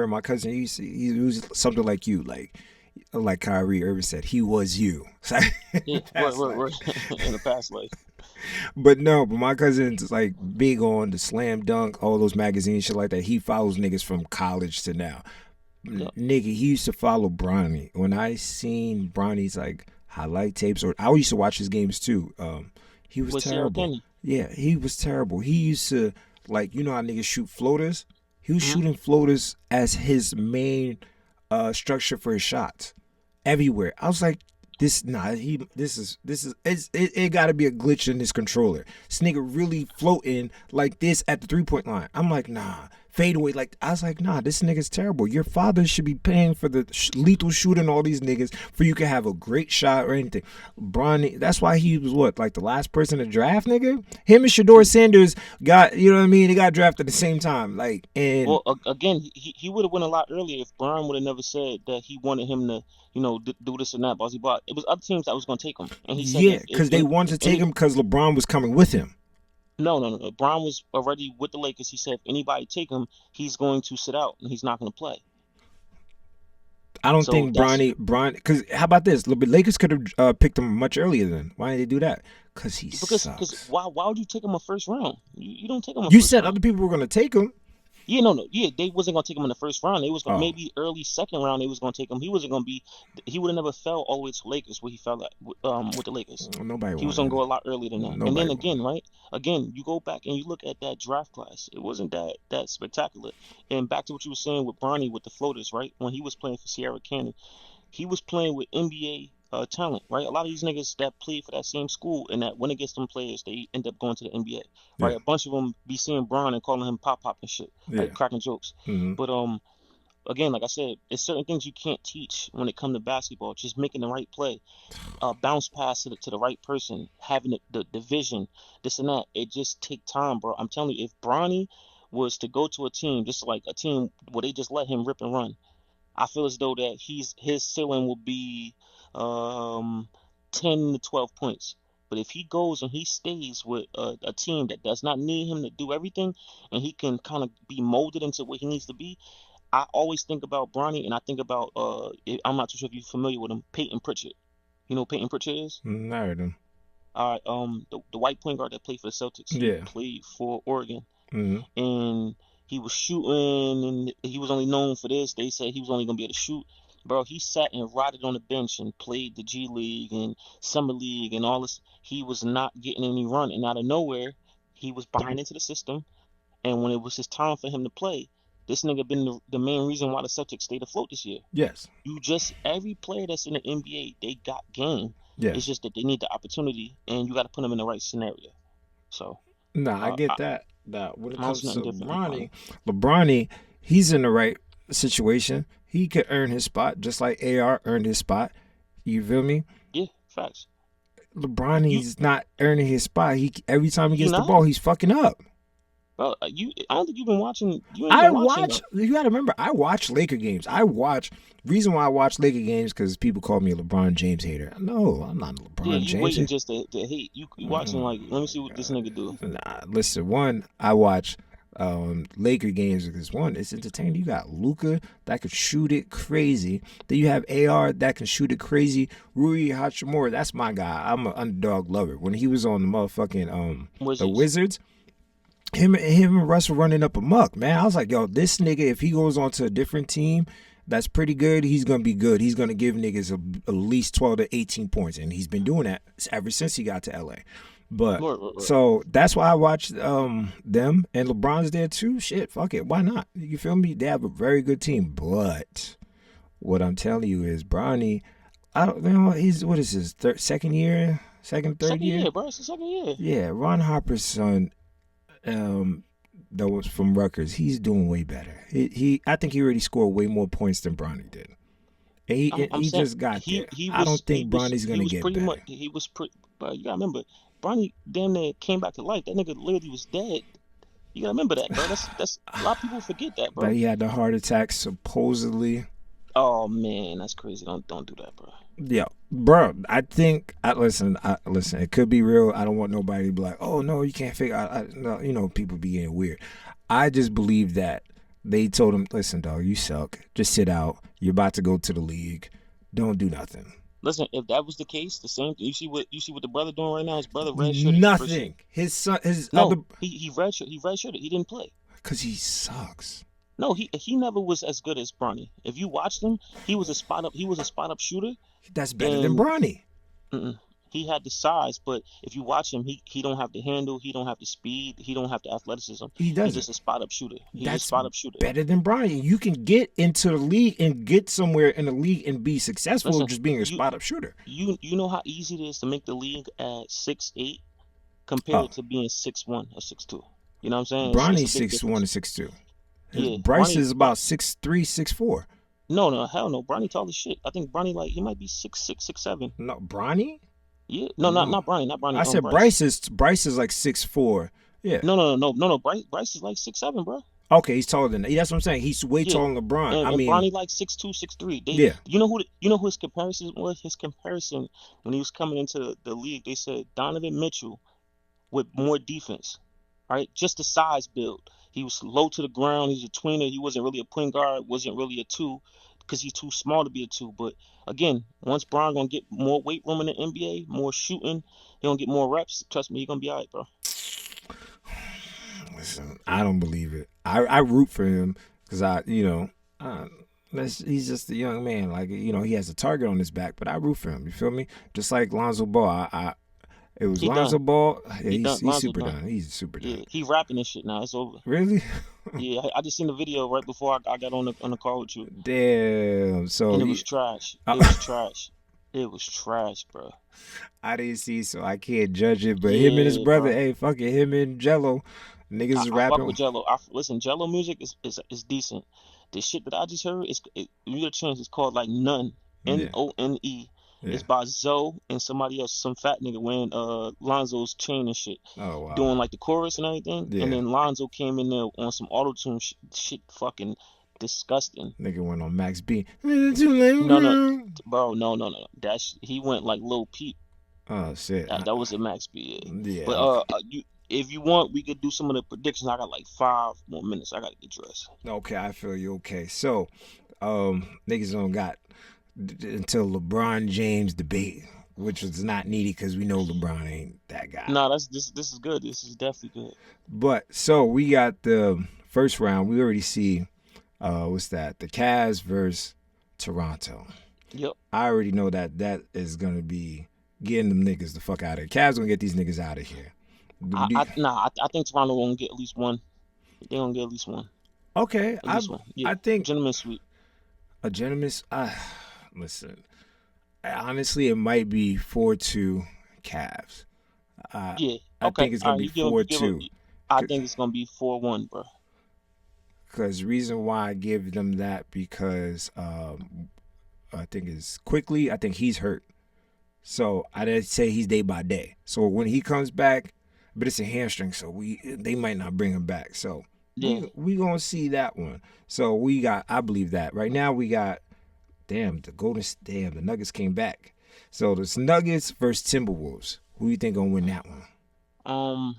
my cousin. He was something like you, like Kyrie Irving said, he was you. Yeah, That's like, right. In the past life. but no, but my cousin's like big on the slam dunk, all those magazines, shit like that. He follows niggas from college to now. Yeah. Nigga, he used to follow Bronny. When I seen Bronny's like highlight tapes, or I used to watch his games too. He was With Sierra terrible. Kenny. Yeah, he was terrible. He used to like, you know how niggas shoot floaters. He was Hmm. shooting floaters as his main structure for his shots everywhere. I was like, it got to be a glitch in this controller. This nigga really floating like this at the 3-point line. I'm like, nah, fade away. Like I was like, nah, this nigga's terrible. Your father should be paying for the lethal shooting all these niggas for you can have a great shot or anything. Bronny, that's why he was what, like the last person to draft, nigga. Him and Shador Sanders got, you know what I mean? They got drafted at the same time, like, and Well, again, he would have went a lot earlier if Brian would have never said that he wanted him to, do this and that. But it was other teams that was going to take him, and he said yeah, that because they wanted if to take any, him because LeBron was coming with him. no. Brian was already with the Lakers. He said if anybody take him, he's going to sit out and he's not going to play. I don't So think that's because how about this? The Lakers could have picked him much earlier then. Why did they do that? Because he because sucks. why would you take him a first round? You don't take him a You first said round. other people were going to take him. Yeah, no, yeah, they wasn't gonna take him in the first round. They was gonna, Oh, maybe early second round. They was gonna take him. He wasn't gonna be. He would have never fell all the way to Lakers where he fell at with the Lakers. nobody He was wanted gonna him. go a lot earlier than that. And Nobody then wanted again, him. right? Again, you go back and you look at that draft class. It wasn't that spectacular. And back to what you were saying with Bronny with the floaters, right? When he was playing for Sierra Canyon, he was playing with NBA talent, right? A lot of these niggas that played for that same school and that went against them players, they end up going to the NBA, Yeah, right? A bunch of them be seeing Bron and calling him Pop Pop and shit, right? yeah. Cracking jokes. Hmm. But again, like I said, it's certain things you can't teach when it comes to basketball. Just making the right play, bounce pass to the right person, having the vision, this and that. It just take time, bro. I'm telling you, if Bronny was to go to a team, just like a team where they just let him rip and run, I feel as though that his ceiling will be um 10 to 12 points. But if he goes and he stays with a team that does not need him to do everything, and he can kind of be molded into what he needs to be, I always think about Bronny, and I think about I'm not too sure if you're familiar with him, Peyton Pritchard. You know who Peyton Pritchard is? I heard him. All right, the white point guard that played for the Celtics. He Yeah. played for Oregon, Hmm. and he was shooting, and he was only known for this. They said he was only gonna be able to shoot. Bro, he sat and rotted on the bench and played the G League and Summer League and all this. He was not getting any run, and out of nowhere, he was behind into the system. And when it was his time for him to play, this nigga been the main reason why the Celtics stayed afloat this year. Yes. You just every player that's in the NBA, they got game. It's Yes. just that they need the opportunity, and you got to put them in the right scenario. So, Nah, I uh, get I, that. That when it I don't see comes nothing to different from Bronny. LeBron, he's in the right situation. He could earn his spot just like AR earned his spot. You feel me? Yeah, facts. LeBron, You he's not earning his spot. He every time he you gets the not, ball, he's fucking up. bro? I don't think you've been watching. You ain't I been watching watch. You got to remember, I watch Laker games. Reason why I watch Laker games because people call me a LeBron James hater. No, I'm not a Yeah, LeBron you James waiting hater. just to hate. You watching like, let me see what this nigga do. Nah, listen, one, I watch Laker games because one, it's entertaining. You got Luca that could shoot it crazy. Then you have AR that can shoot it crazy. Rui Hachimura, that's my guy. I'm an underdog lover. When he was on the motherfucking the Wizards. Wizards, him and Russ were running up amok, man. I was like, yo, this nigga, if he goes on to a different team that's pretty good, he's gonna be good. He's gonna give niggas at least 12 to 18 points, and he's been doing that ever since he got to LA. But Right. so that's why I watched them, and LeBron's there too. Shit, fuck it, why not? You feel me? They have a very good team, but what I'm telling you is Bronny, I don't know. He's what is his second year, third Second year? year, bro. It's the second year. Yeah, Ron Harper's son. Um, that was from Rutgers, he's doing way better. I think he already scored way more points than Bronny did. And I'm he saying just got there. he I don't was think Bronny's he gonna was get pretty much better. he was pretty. But you gotta remember, Bronny damn near came back to life. That nigga literally was dead. You gotta remember that, bro. That's a lot of people forget that, But bro. he had the heart attack supposedly. Oh man, that's crazy. Don't do that, bro. Yeah, bro. I think listen. It could be real. I don't want nobody to be like, "Oh no, you can't figure out." No, people be getting weird. I just believe that they told him, "Listen, dog, you suck. Just sit out. You're about to go to the league. Don't do nothing. Listen, if that was the case, the same. You see what the brother doing right now? His brother redshirted his first year. Nothing." His son, his No, other, he redshirted. He didn't play. because he sucks. No, he never was as good as Bronny. If you watched him, he was a spot up shooter, That's better than and Bronny. mm-mm, he had the size. But if you watch him, he don't have the handle, he don't have the speed, he don't have the athleticism. He He's doesn't. just a spot up shooter. He's a That's spot up shooter. better than Bronny. You can get into the league and get somewhere in the league and be successful Listen, just being a you spot up shooter. you know how easy it is to make the league at 6'8" Oh, compared to being 6'1" or 6'2". You know what I'm saying? It's a Bronny's big 6'1" difference. and 6'2". Yeah, Bryce is about 6'3", 6'4". no, hell no. Bronny tall as shit. I think Bronny he might be 6'6", 6'7". No, Bronny? Yeah, no, No. not Bronny, not Bronny. I said Bryce. Bryce is like 6'4". Yeah. No. Bryce is like 6'7", bro. Okay, he's taller than that. That's what I'm saying. He's way Yeah, taller than LeBron. and, I and mean, Bronny like 6'2", 6'3". yeah. You know who his comparison was? His comparison when he was coming into the league, they said Donovan Mitchell with more defense. All right, just the size build. He was low to the ground. He was a tweener. He wasn't really a point guard. Wasn't really a two because he's too small to be a two. But again, once Bron gonna get more weight room in the NBA, more shooting, he gonna get more reps. Trust me, he gonna be all right, bro. Listen, I don't believe it. I root for him because he's just a young man. Like, he has a target on his back, but I root for him. You feel me? Just like Lonzo Ball. It was He Lonzo done. Ball. Yeah, He done. he's Lonzo super done. done. He's super Yeah, done. he rapping this shit now. It's over. Really? Yeah, I just seen the video right before I got on the call with you, Damn. So and it was trash. It was trash. It was trash, bro. I didn't see, so I can't judge it. But him and his Yeah, brother, bro. hey, fuck it, him and Jello, niggas is I fuck rapping. with Jello. Listen, Jello music is decent. The shit that I just heard you get a chance. It's called like None, Yeah, None. yeah. It's by Zoe and somebody else, some fat nigga wearing Lonzo's chain and shit, Oh wow. doing like the chorus and everything. Yeah. And then Lonzo came in there on some auto tune shit, fucking disgusting. Nigga went on Max B. No, bro, no. He went like Lil Peep. Oh shit. That was a Max B. Yeah. But if you want, we could do some of the predictions. I got like 5 more minutes. I gotta get dressed. Okay, I feel you. Okay, so, niggas don't got until LeBron James debate, which was not needed because we know LeBron ain't that guy. No, this is good. This is definitely good. But so we got the first round. We already see, what's that? The Cavs versus Toronto. Yep. I already know that is gonna be getting them niggas the fuck out of here. Cavs gonna get these niggas out of here. I think Toronto gonna get at least one. They gonna get at least one. Okay, At least one. Yeah. I think Gentleman's sweep. a gentleman's. Listen, honestly, it might be 4-2 Cavs. Yeah. I Okay. think it's gonna be 4-2. I think it's gonna be 4-1, bro. Because the reason why I give them that because I think is quickly. I think he's hurt, so I didn't say he's day by day. So when he comes back, but it's a hamstring, so they might not bring him back. So Yeah. we gonna see that one. So I believe that right now we got. The Nuggets came back. So it's Nuggets versus Timberwolves. Who you think gonna win that one?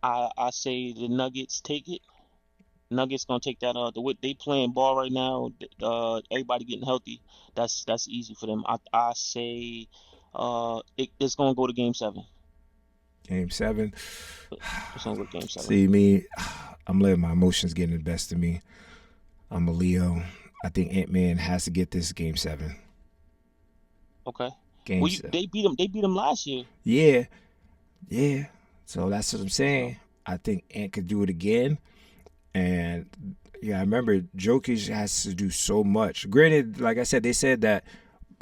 I say the Nuggets take it. Nuggets gonna take that. The way they playing ball right now. Everybody getting healthy. That's easy for them. I say, it's gonna go to Game 7. Game 7. It's gonna go to Game 7. See me, I'm letting my emotions get the best of me. I'm a Leo. I think Ant-Man has to get this Game 7. Okay. Game 7. They beat them last year. Yeah. So that's what I'm saying. I think Ant could do it again. And yeah, I remember Jokic has to do so much. Granted, like I said, they said that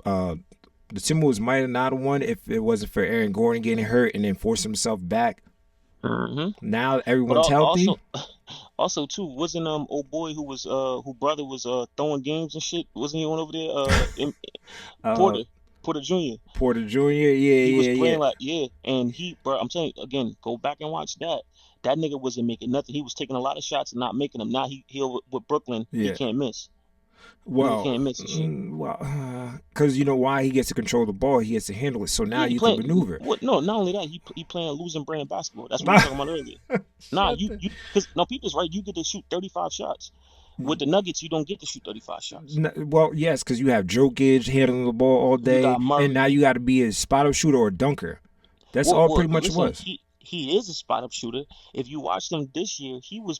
the Timberwolves might have not won if it wasn't for Aaron Gordon getting hurt and then force himself back. Now But everyone's healthy. also too, wasn't old boy who brother was throwing games and shit? Wasn't he on over there? Uh, Porter Porter Jr. Porter Jr. Yeah, He was yeah, yeah. playing like yeah, and bro, I'm telling you again, go back and watch that. That nigga wasn't making nothing. He was taking a lot of shots and not making them. Now he with Brooklyn, he Yeah. can't miss. Nigga Well, can't miss and shit. because you know why, he gets to control the ball, he gets to handle it. So now Yeah, he you can playing. maneuver. What? No, not only that, he playing losing brand basketball. That's what we were talking about earlier. Nah, Shut the. because no, people's right. You get to shoot 35 shots. With the Nuggets, you don't get to shoot 35 shots. Well, yes, because you have Jokic handling the ball all You day, got and now Murray. you got to be a spot up shooter or a dunker. That's all Well, pretty much it listen, was. he is a spot up shooter. If you watched him this year, he was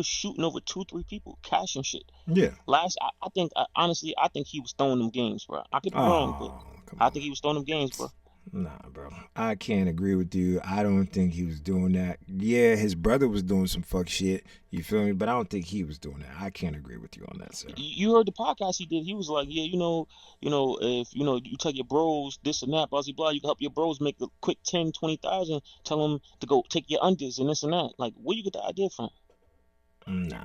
shooting over two, three people, cash and shit. Yeah. I think honestly, I think he was throwing them games, bro. I could be wrong, but Oh, come I on. think he was throwing them games, bro. Nah, bro. I can't agree with you. I don't think he was doing that. Yeah, his brother was doing some fuck shit. You feel me? But I don't think he was doing that. I can't agree with you on that, sir. You heard the podcast he did. He was like, yeah, if you tell your bros this and that, blah blah blah, you can help your bros make a quick 10, 20,000. Tell them to go take your unders and this and that. Like, where you get the idea from? Nah,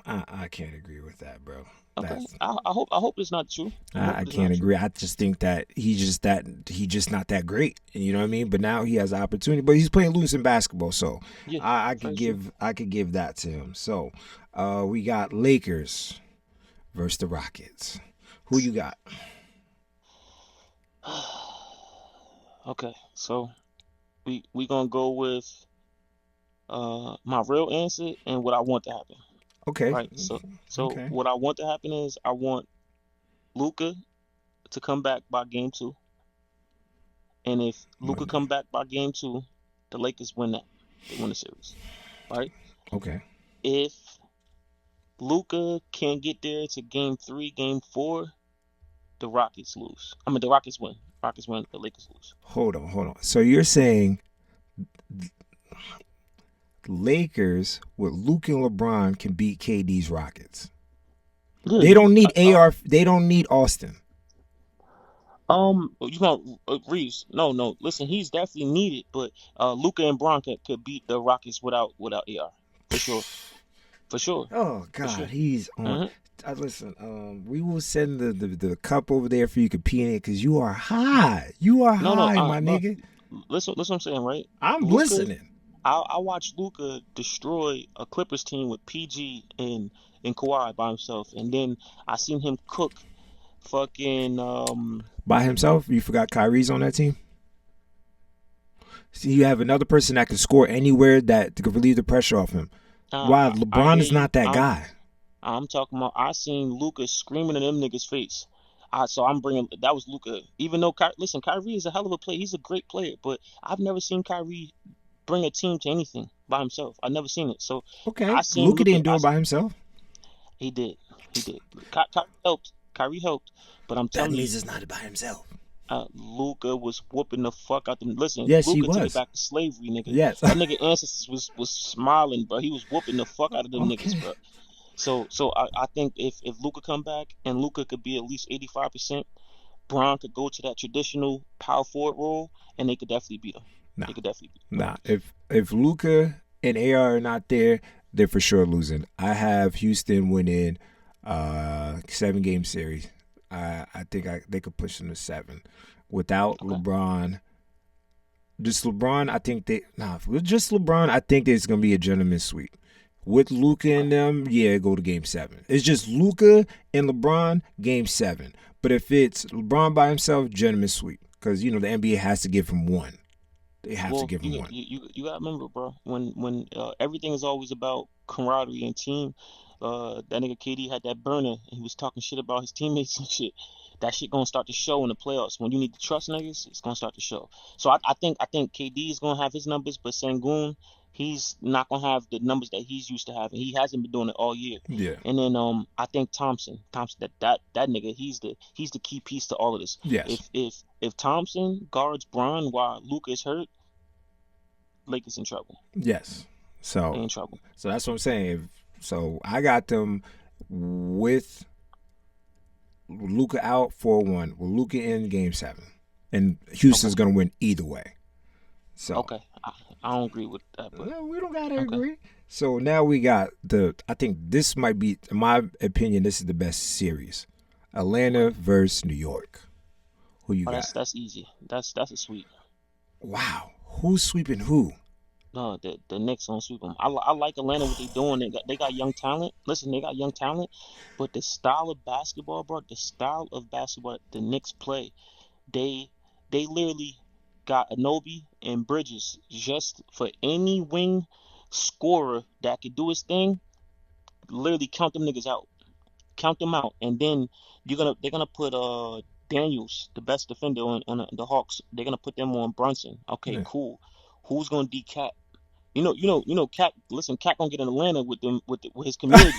I can't agree with that, bro. Okay, That's I hope it's not true. I hope I it is can't not true. agree. I just think that he's just not that great. You know what I mean? But now he has the opportunity. But he's playing loose in basketball, so Yeah, I could very true. give that to him. So we got Lakers versus the Rockets. Who you got? Okay, so we gonna go with my real answer and what I want to happen. Okay, Right. So okay. what I want to happen is I want Luca to come back by game two, and if Luca come back by game two, the Lakers win that. They win the series. Right. Okay. If Luca can't get there to game three, game four, the Rockets lose. I mean, the Rockets win. Rockets win. The Lakers lose. Hold on. So you're saying Lakers with Luke and LeBron can beat KD's Rockets? Yeah, They don't need AR. They don't need Austin. you know, Reeves. No. Listen, he's definitely needed, but Luca and Bron could beat the Rockets without AR for sure, for sure, Oh for God, sure. he's on. hmm Listen, we will send the cup over there for you to pee in it because you are high. You are No, high, my bro. nigga. Listen, what I'm saying, right? I'm Luca, listening. I watched Luca destroy a Clippers team with PG and Kawhi by himself, and then I seen him cook fucking By himself, you forgot Kyrie's on that team. See, you have another person that can score anywhere that could relieve the pressure off him. Why I LeBron hear is you. not that guy. I'm talking about. I seen Luca screaming in them niggas' face. So I'm bringing that was Luca. Even though listen, Kyrie is a hell of a player. He's a great player, but I've never seen Kyrie bring a team to anything by himself. I've never seen it. So Okay, I seen Luka Luca. didn't do it by himself. He did. He did. Kyrie helped. Kyrie helped. But I'm That telling you, means it's not by himself. Luca was whooping the fuck out them. Listen, Yes, he Luca took it was. back to slavery, nigga. Yes. That nigga ancestors was smiling, bro. He was whooping the fuck out of them niggas, Okay. bro. So I think if Luca come back and Luca could be at least 85%, Bron could go to that traditional power forward role, and they could definitely beat him. Nah, They could definitely beat the nah. Rockets. If Luka and AR are not there, they're for sure losing. I have Houston winning 7-game series. I think they could push them to 7. Without Okay. LeBron, just LeBron, I think with just LeBron, I think there's gonna be a gentleman's sweep. With Luka Okay. and them, yeah, go to game 7. It's just Luka and LeBron, game 7. But if it's LeBron by himself, gentleman's sweep. Because, the NBA has to give him one. They have to Well, give him one. you gotta remember, bro. When everything is always about camaraderie and team. That nigga KD had that burner, and he was talking shit about his teammates and shit. That shit gonna start to show in the playoffs. When you need to trust niggas, it's gonna start to show. So I think KD is gonna have his numbers, but Sengun, he's not gonna have the numbers that he's used to having. He hasn't been doing it all year. Yeah. And then I think Thompson, that nigga, he's the key piece to all of this. Yes. If Thompson guards Bron while Luka is hurt, Lakers in trouble. Yes. They So in trouble. that's what I'm saying. So I got them with Luka out 4-1. With Luka in game 7. And Houston's Okay. going to win either way. So Okay. I don't agree with that, but No, we don't gotta okay. agree. So now we got I think this might be, in my opinion, this is the best series. Atlanta Okay. versus New York. Who you Oh, got? that's easy. That's a sweep. Wow. Who's sweeping who? No, the Knicks don't sweep them. I like Atlanta what they doing. They got young talent. Listen, they got young talent, but the style of basketball, bro, the style of basketball the Knicks play, they they literally got Anobi and Bridges just for any wing scorer that could do his thing. Literally count them niggas out. Count them out, and then they're gonna put Daniels, the best defender on the Hawks. They're gonna put them on Brunson. Okay, Yeah. cool. Who's gonna decap? Cat. Listen, Cat gonna get in Atlanta with them with his community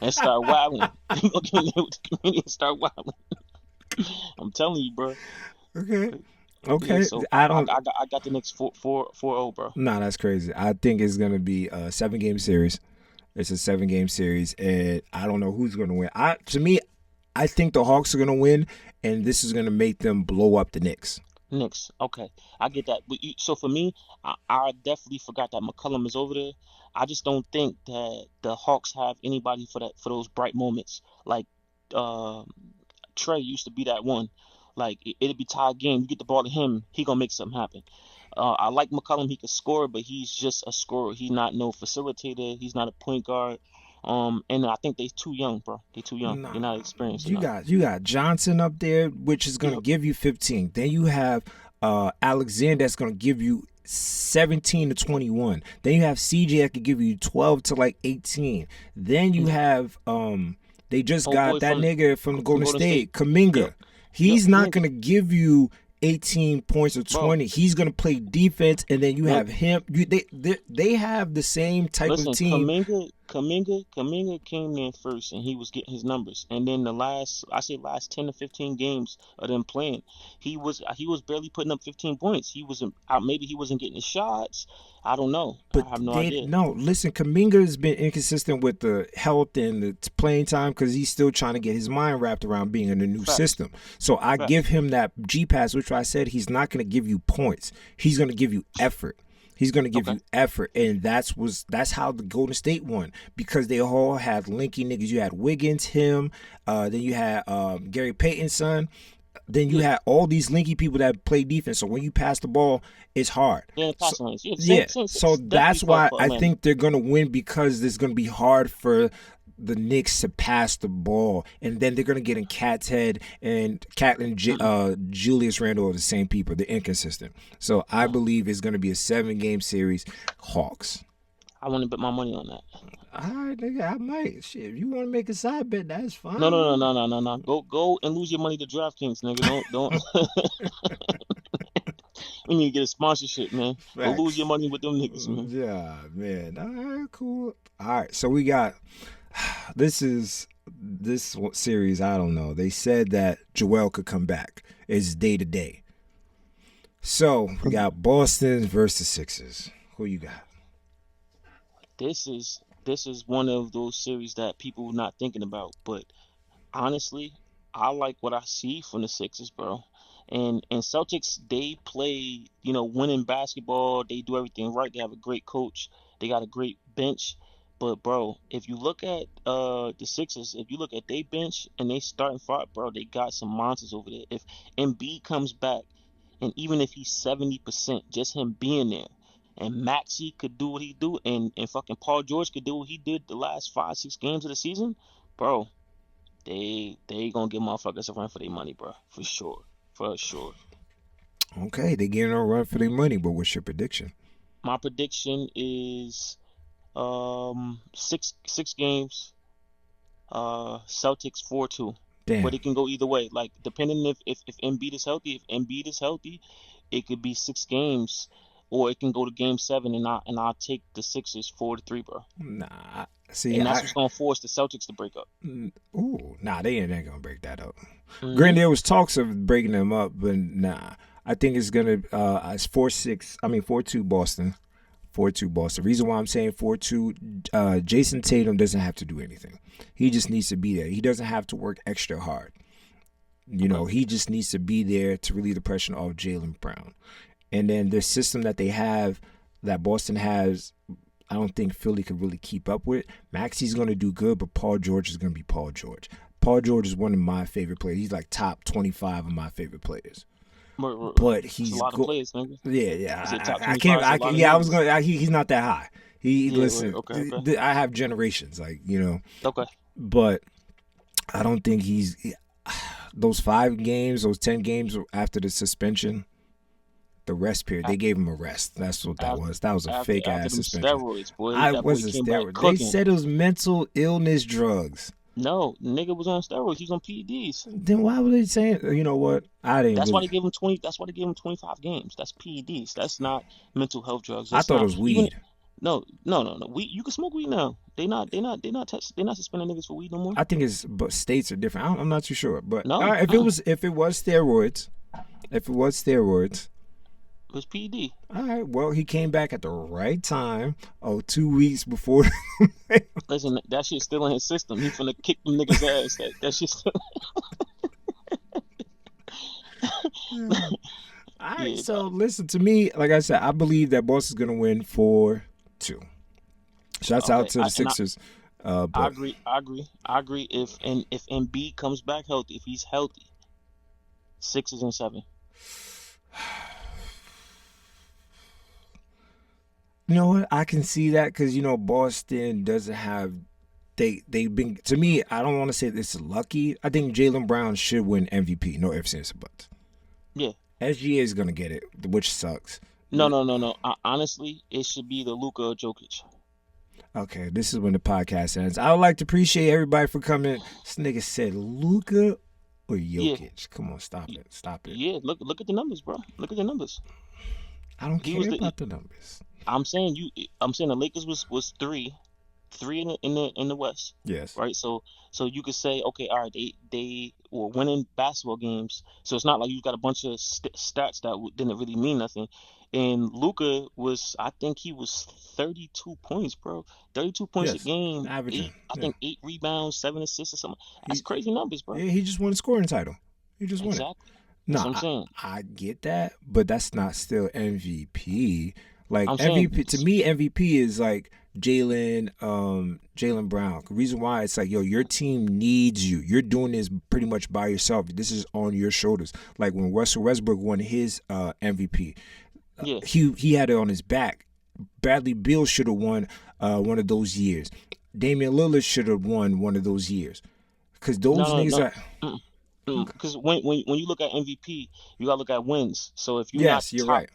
and start wilding. He gonna get in there with the community and start wilding. I'm telling you, bro. Okay. Yeah, Okay. so I don't. I got the Knicks 4-0, bro. Nah, that's crazy. I think it's gonna be a 7 game series. It's a 7 game series, and I don't know who's gonna win. To me, I think the Hawks are gonna win, and this is gonna make them blow up the Knicks. Knicks. Okay, I get that. So for me, I definitely forgot that McCollum is over there. I just don't think that the Hawks have anybody for those bright moments. Like uh, Trey used to be that one. Like it'd be tied game. You get the ball to him, he gonna make something happen. I like McCollum. He can score, but he's just a scorer. He's not no facilitator. He's not a point guard. And I think they too young, bro. They too young. Nah, They're not experienced you enough. got you got Johnson up there, which is gonna Yep. give you 15. Then you have Alexander that's gonna give you 17 to 21. Then you have CJ that could give you 12 to like 18. Then you And have they just old got boy that nigga from from Golden Golden State. State, Kaminga. Yep. Yep. He's not Kaminga. gonna give you 18 points or Bro, 20. He's gonna play defense, and then you no, have him. They have the same type of listen, team. Kaminga came in first, and he was getting his numbers. And then last 10 to 15 games of them playing, he was barely putting up 15 points. He wasn't out. Maybe he wasn't getting the shots. I don't know. But I have no they idea. no listen. Kaminga has been inconsistent with the health and the playing time because he's still trying to get his mind wrapped around being in a new Facts, system. So I give facts. him that G pass, which I said he's not going to give you points. He's going to give you effort. He's going to give Okay. you effort, and that's how the Golden State won because they all had linky niggas. You had Wiggins, him, then you had Gary Payton's son. Then you Yeah, had all these linky people that play defense. So when you pass the ball, it's hard. yeah, in So passing lanes. Yeah, yeah, so definitely that's why for I Atlanta. think they're gonna win because it's gonna be hard for the Knicks to pass the ball, and then they're gonna get in Cat's head, and Cat and Mm-mm. Julius Randle are the same people. They're inconsistent. So I Uh, believe it's gonna be a 7 game series. Hawks. I want to bet my money on that. All right, nigga, I might. Shit, if you want to make a side bet, that's No, no, no, fine. no, no, no, no. Go and lose your money to DraftKings, nigga. Don't. We need to get a sponsorship, man. Go lose your Facts. money with them niggas, man. Yeah, man. All right, cool. All right, so we got this series. I don't know. They said that Joel could come back. It's day to day. So we got Boston versus Sixers. Who you got? This is one of those series that people not thinking about, but honestly, I like what I see from the Sixers, bro. And Celtics, they play, winning basketball. They do everything right. They have a great coach. They got a great bench. But bro, if you look at the Sixers, if you look at their bench and they starting five, bro, they got some monsters over there. If Embiid comes back, and even if he's 70%, just him being there, and Maxey could do what he do, and fucking Paul George could do what he did the last 5, 6 games of the season, bro. They gonna give motherfuckers a run for their money, bro. For sure. For sure. Okay, they getting a run for their money, but what's your prediction? My prediction is six games, Celtics 4-2. But Damn. it can go either way. Like depending if Embiid is healthy, it could be 6 games, or it can go to game 7, and I'll take the Sixers 4-3, bro. Nah. See, And that's what's gonna force the Celtics to break up. they ain't gonna break that up. Hmm. Granted, there was talks of breaking them up, but nah. I think it's gonna it's 4-6. I mean 4-2 Boston. 4-2 Boston. The reason why I'm saying 4-2, Jason Tatum doesn't have to do anything. He just needs to be there. He doesn't have to work extra hard. Okay. He just needs to be there to relieve the pressure off Jaylen Brown. And then the system that they have, that Boston has, I don't think Philly could really keep up with. Maxi's going to do good, but Paul George is going to be Paul George. Paul George is one of my favorite players. He's like top 25 of my favorite players. But It's a he's lot of players, nigga. yeah. I said top I 25 can't. is a lot of Yeah, I was niggas. going. He's not that high. Yeah, Listen. okay. I have generations, like Okay. but I don't think those 5 games, those 10 games after the suspension. The rest period, they gave him a rest. That's what that was. That was a fake After ass them suspension. steroids, boy. I That boy was a came back steroid. They cooking. said it was mental illness drugs. No, nigga was on steroids. He was on PEDs. Then why were they saying? You know what? I didn't. That's why Really. they gave him 20. That's why they gave him 25 games. That's PEDs. That's not mental health drugs. I That's thought it not was even. weed. No. Weed. You can smoke weed now. They're not suspending niggas for weed no more. I think but states are different. I'm not too sure. But No. if it was steroids, It was PED. all right. Well, he came back at the right time. 2 weeks before. Listen, that shit's still in his system. He finna kick them niggas' ass. That shit's still. All right. Yeah, So listen to me. Like I said, I believe that Boston's gonna win 4-2. Shouts out to the Sixers. I But agree. If Embiid comes back healthy, if he's healthy, 6 and 7. you know what? I can see that because Boston doesn't have. They've been, to me. I don't want to say this is lucky. I think Jaylen Brown should win MVP. No ifs, ands, or buts. Yeah. SGA is gonna get it, which sucks. No. Honestly, it should be the Luka or Jokic. Okay, this is when the podcast ends. I would like to appreciate everybody for coming. This nigga said Luka or Jokic. Yeah. Come on, stop it. Yeah, look at the numbers, bro. Look at the numbers. I don't care about the numbers. I'm saying the Lakers was three in the West. Yes. Right. So you could say, okay, all right, they were winning basketball games. So it's not like you got a bunch of stats that didn't really mean nothing. And Luka I think he was 32 points, bro. 32 points a game. Averaging. I think 8 rebounds, 7 assists or something. That's crazy numbers, bro. Yeah, he just won a scoring title. He just won it. That's what I'm saying. I get that, but that's not still MVP. Like I'm MVP to me, MVP is like Jaylen Brown. The reason why it's like, yo, your team needs you. You're doing this pretty much by yourself. This is on your shoulders. Like when Russell Westbrook won his MVP, he had it on his back. Bradley Beal should have won one of those years. Damian Lillard should have won one of those years. Because those niggas are. Because when you look at MVP, you gotta look at wins. So if you're you're right.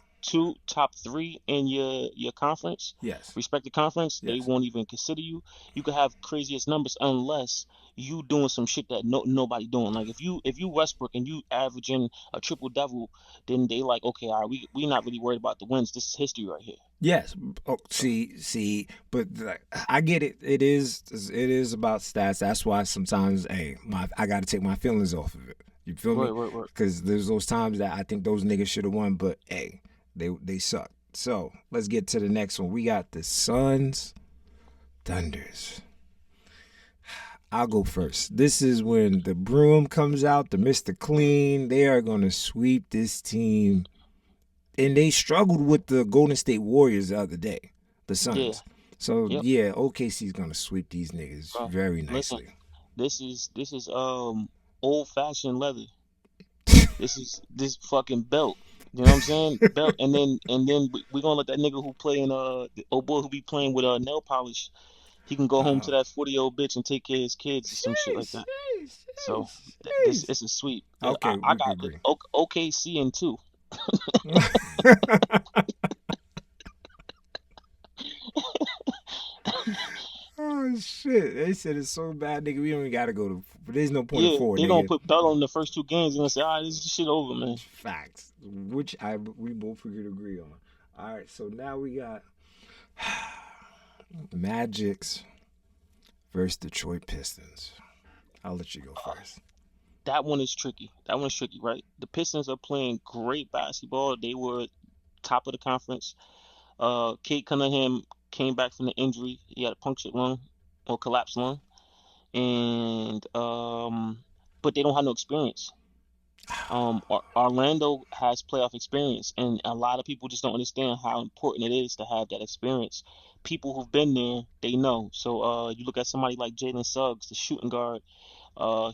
top 3 in your conference, respective conference, they won't even consider you. You could have craziest numbers unless you doing some shit that nobody doing. Like if you Westbrook and you averaging a triple double, then they like, okay, all right, we not really worried about the wins. This is history right here. Yes. Oh, see, but I get it. It is about stats. That's why sometimes, I got to take my feelings off of it. You feel me? Because there's those times that I think those niggas should have won, but they suck. So let's get to the next one. We got the Suns, Thunders. I'll go first. This is when the broom comes out, the Mr. Clean. They are going to sweep this team. And they struggled with the Golden State Warriors the other day, the Suns. Yeah. So, OKC's going to sweep these niggas very nicely. Listen, this is old-fashioned leather. this fucking belt. You know what I'm saying? Belt, and then we're going to let that nigga who playing, the old boy who be playing with nail polish, he can go home to that 40-year-old bitch and take care of his kids or some shit like that. So it's a sweep. Okay, I got OKC in 2. Oh shit! They said it's so bad, nigga. We don't even gotta go to. There's no point in 4. They gonna put Bell on the first 2 games and gonna say, all right, this is shit over, man. Facts, which we both could agree on. All right, so now we got Magic's versus Detroit Pistons. I'll let you go first. That one is tricky. Right? The Pistons are playing great basketball. They were top of the conference. Kate Cunningham came back from the injury. He had a punctured lung or collapsed lung, and but they don't have no experience. Orlando has playoff experience, and a lot of people just don't understand how important it is to have that experience. People who've been there, they know. So you look at somebody like Jalen Suggs, the shooting guard.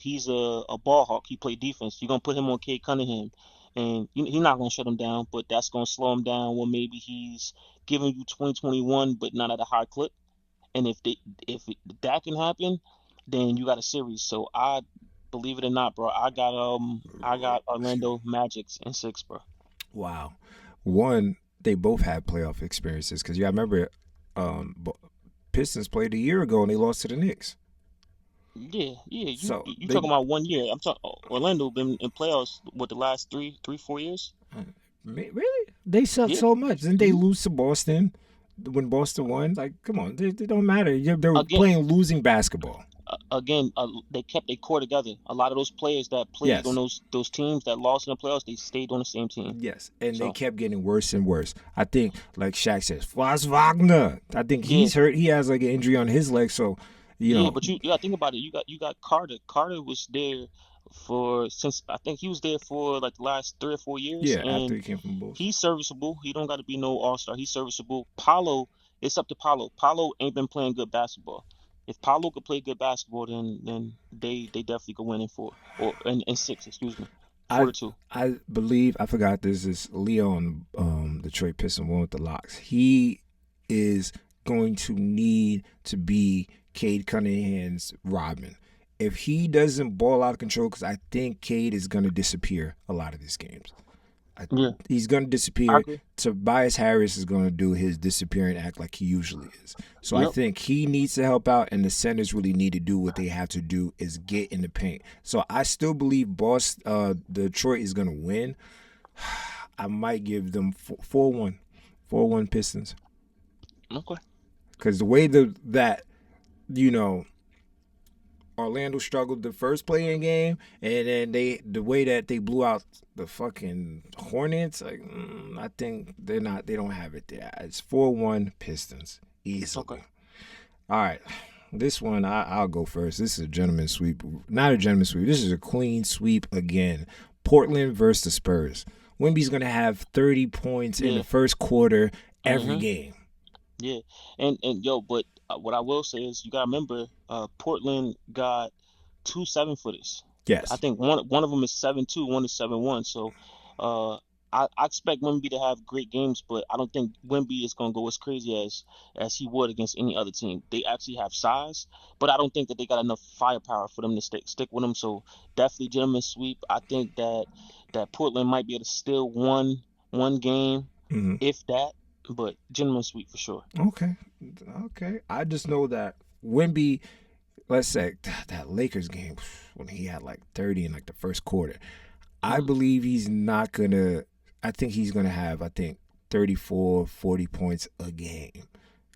He's a ball hawk. He play defense. You're gonna put him on Cade Cunningham, and he's not gonna shut him down, but that's gonna slow him down when maybe he's giving you 2021, but not at a high clip. And if that can happen, then you got a series. So I believe it or not, bro, I got Orlando Magics in 6, bro. Wow. One, they both had playoff experiences because you got to remember, Pistons played a year ago and they lost to the Knicks. Yeah, yeah. You So you they talking about 1 year? I'm talking Orlando been in playoffs what the last 4 years? really they suck Yeah. so much. Didn't they hmm lose to Boston when Boston won? Like, come on, they don't matter. They're Again, playing losing basketball. they kept their core together. A lot of those players that played on Yes. those teams that lost in the playoffs, they stayed on the same team. Yes, and they So kept getting worse and worse. I think, like Shaq says, Floss Wagner. I think yeah, he's hurt. He has like an injury on his leg, so you yeah. know, But you gotta think about it. You got Carter. Carter was there for since I think he was there for like the last 3 or 4 years, yeah. After and he came from Bulls, he's serviceable. He don't got to be no all-star. He's serviceable. Paulo, it's up to Paulo. Paulo ain't been playing good basketball. If Paulo could play good basketball, then they definitely could win in 4 or in 6. Excuse me, four I to two. I believe I forgot this is Leon, Detroit Pistons one with the locks. He is going to need to be Cade Cunningham's Robin. If he doesn't ball out of control, because I think Cade is going to disappear a lot of these games. Yeah, He's going to I disappear. agree. Tobias Harris is going to do his disappearing act like he usually is. So I Yep. think he needs to help out, and the centers really need to do what they have to do is get in the paint. So I still believe Detroit is going to win. I might give them 4-1, 4-1 Pistons, Okay. because the way that you know Orlando struggled the first playing game, and then the way that they blew out the fucking Hornets, like I think they don't have it there. It's 4-1 Pistons Okay. easily. All right, this one I'll go first. This is a gentleman sweep, not a gentleman sweep. This is a clean sweep again. Portland versus the Spurs. Wemby's gonna have 30 points in the Yeah. first quarter every Mhm. game. Yeah. And yo, but what I will say is you gotta remember, Portland got 2 7-footers. I Yes. think one of them is 7-2, one is 7-1. So, uh, I expect Wemby to have great games, but I don't think Wemby is gonna go as crazy as he would against any other team. They actually have size, but I don't think that they got enough firepower for them to stick with them. So definitely gentlemen sweep. I think that Portland might be able to steal one game, Hmm. if that, but gentlemen sweep for sure. Okay. Okay. I just know that Wemby, let's say that Lakers game when he had like 30 in like the first quarter, I Mhm. believe he's not gonna. I think he's gonna have 34, 40 points a game,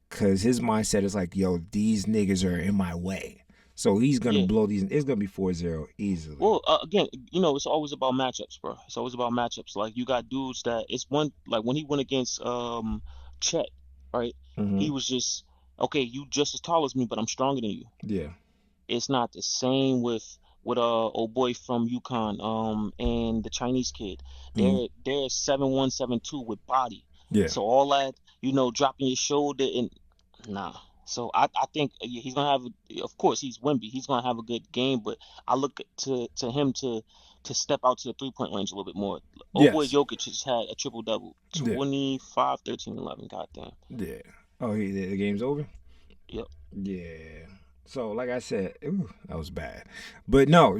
cause his mindset is like, yo, these niggas are in my way, so he's gonna Yeah. blow these. It's gonna be 4-0 easily. Well, again, it's always about matchups, bro. It's always about matchups. Like you got dudes that it's one like when he went against Chet, right? Hmm. He was just okay. You just as tall as me, but I'm stronger than you. Yeah. It's not the same with old boy from UConn and the Chinese kid. Hmm. They're 7-1, 7-2 with body. Yeah. So all that dropping your shoulder and nah. So I think he's gonna have of course he's Wemby. He's gonna have a good game, but I look to him to step out to the 3-point range a little bit more. Old boy Yes. Jokic just had a triple double, Yeah. 25, 13, 11. Goddamn. Yeah. Oh, the game's over. Yep. Yeah. So, like I said, that was bad. But no,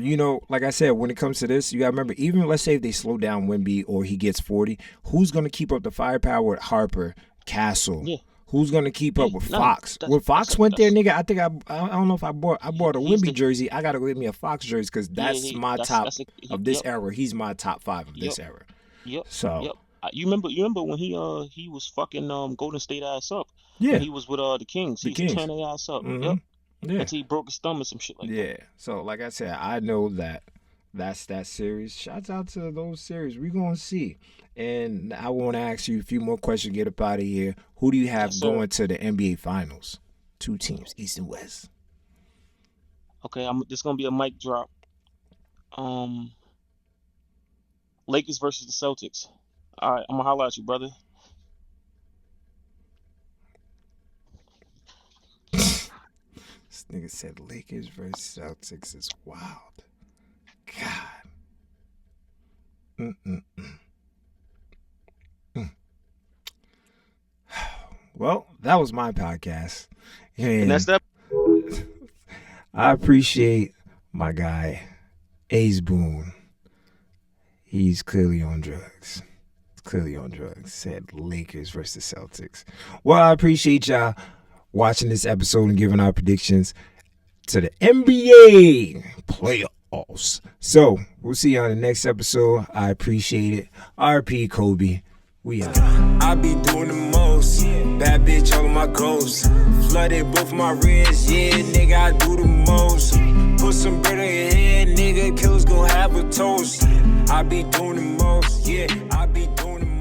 like I said, when it comes to this, you got to remember, even let's say if they slow down Wemby or he gets 40, who's going to keep up the firepower with Harper, Castle? Yeah. Who's going to keep Yeah. up with No. Fox? When Fox went there, That's nigga, I think I don't know if I bought a he's Wemby the jersey. I got to get me a Fox jersey because yeah that's he my top that's a of this yep. era. He's my top 5 of Yep. this era. Yep, So, yep. You remember when he was fucking Golden State ass up when yeah, he was with the Kings. He the used to tear Kings. their ass up. Mm-hmm. Yep, Yeah. until he broke his thumb or some shit like that. Yeah. So, like I said, I know that's that series. Shouts out to those series. We're going to see. And I want to ask you a few more questions, get up out of here. Who do you Yes, have sir. going to the NBA Finals? 2 teams, East and West. Okay, this gonna be a mic drop. Um, Lakers versus the Celtics. All right, I'm gonna holler at you, brother. This nigga said Lakers versus Celtics is wild. God. Well, that was my podcast. And that's that. I appreciate my guy, Ace Boon. He's clearly on drugs. Said Lakers versus Celtics. Well, I appreciate y'all watching this episode and giving our predictions to the NBA playoffs. So, we'll see you on the next episode. I appreciate it. RP Kobe. We out. I be doing the most. Bad bitch, all of my goals. Flooded both my wrists. Yeah, nigga, I do the most. Put some bread on your head, nigga. Killers gon' have a toast. I be doing the most. Yeah, I be doing the most.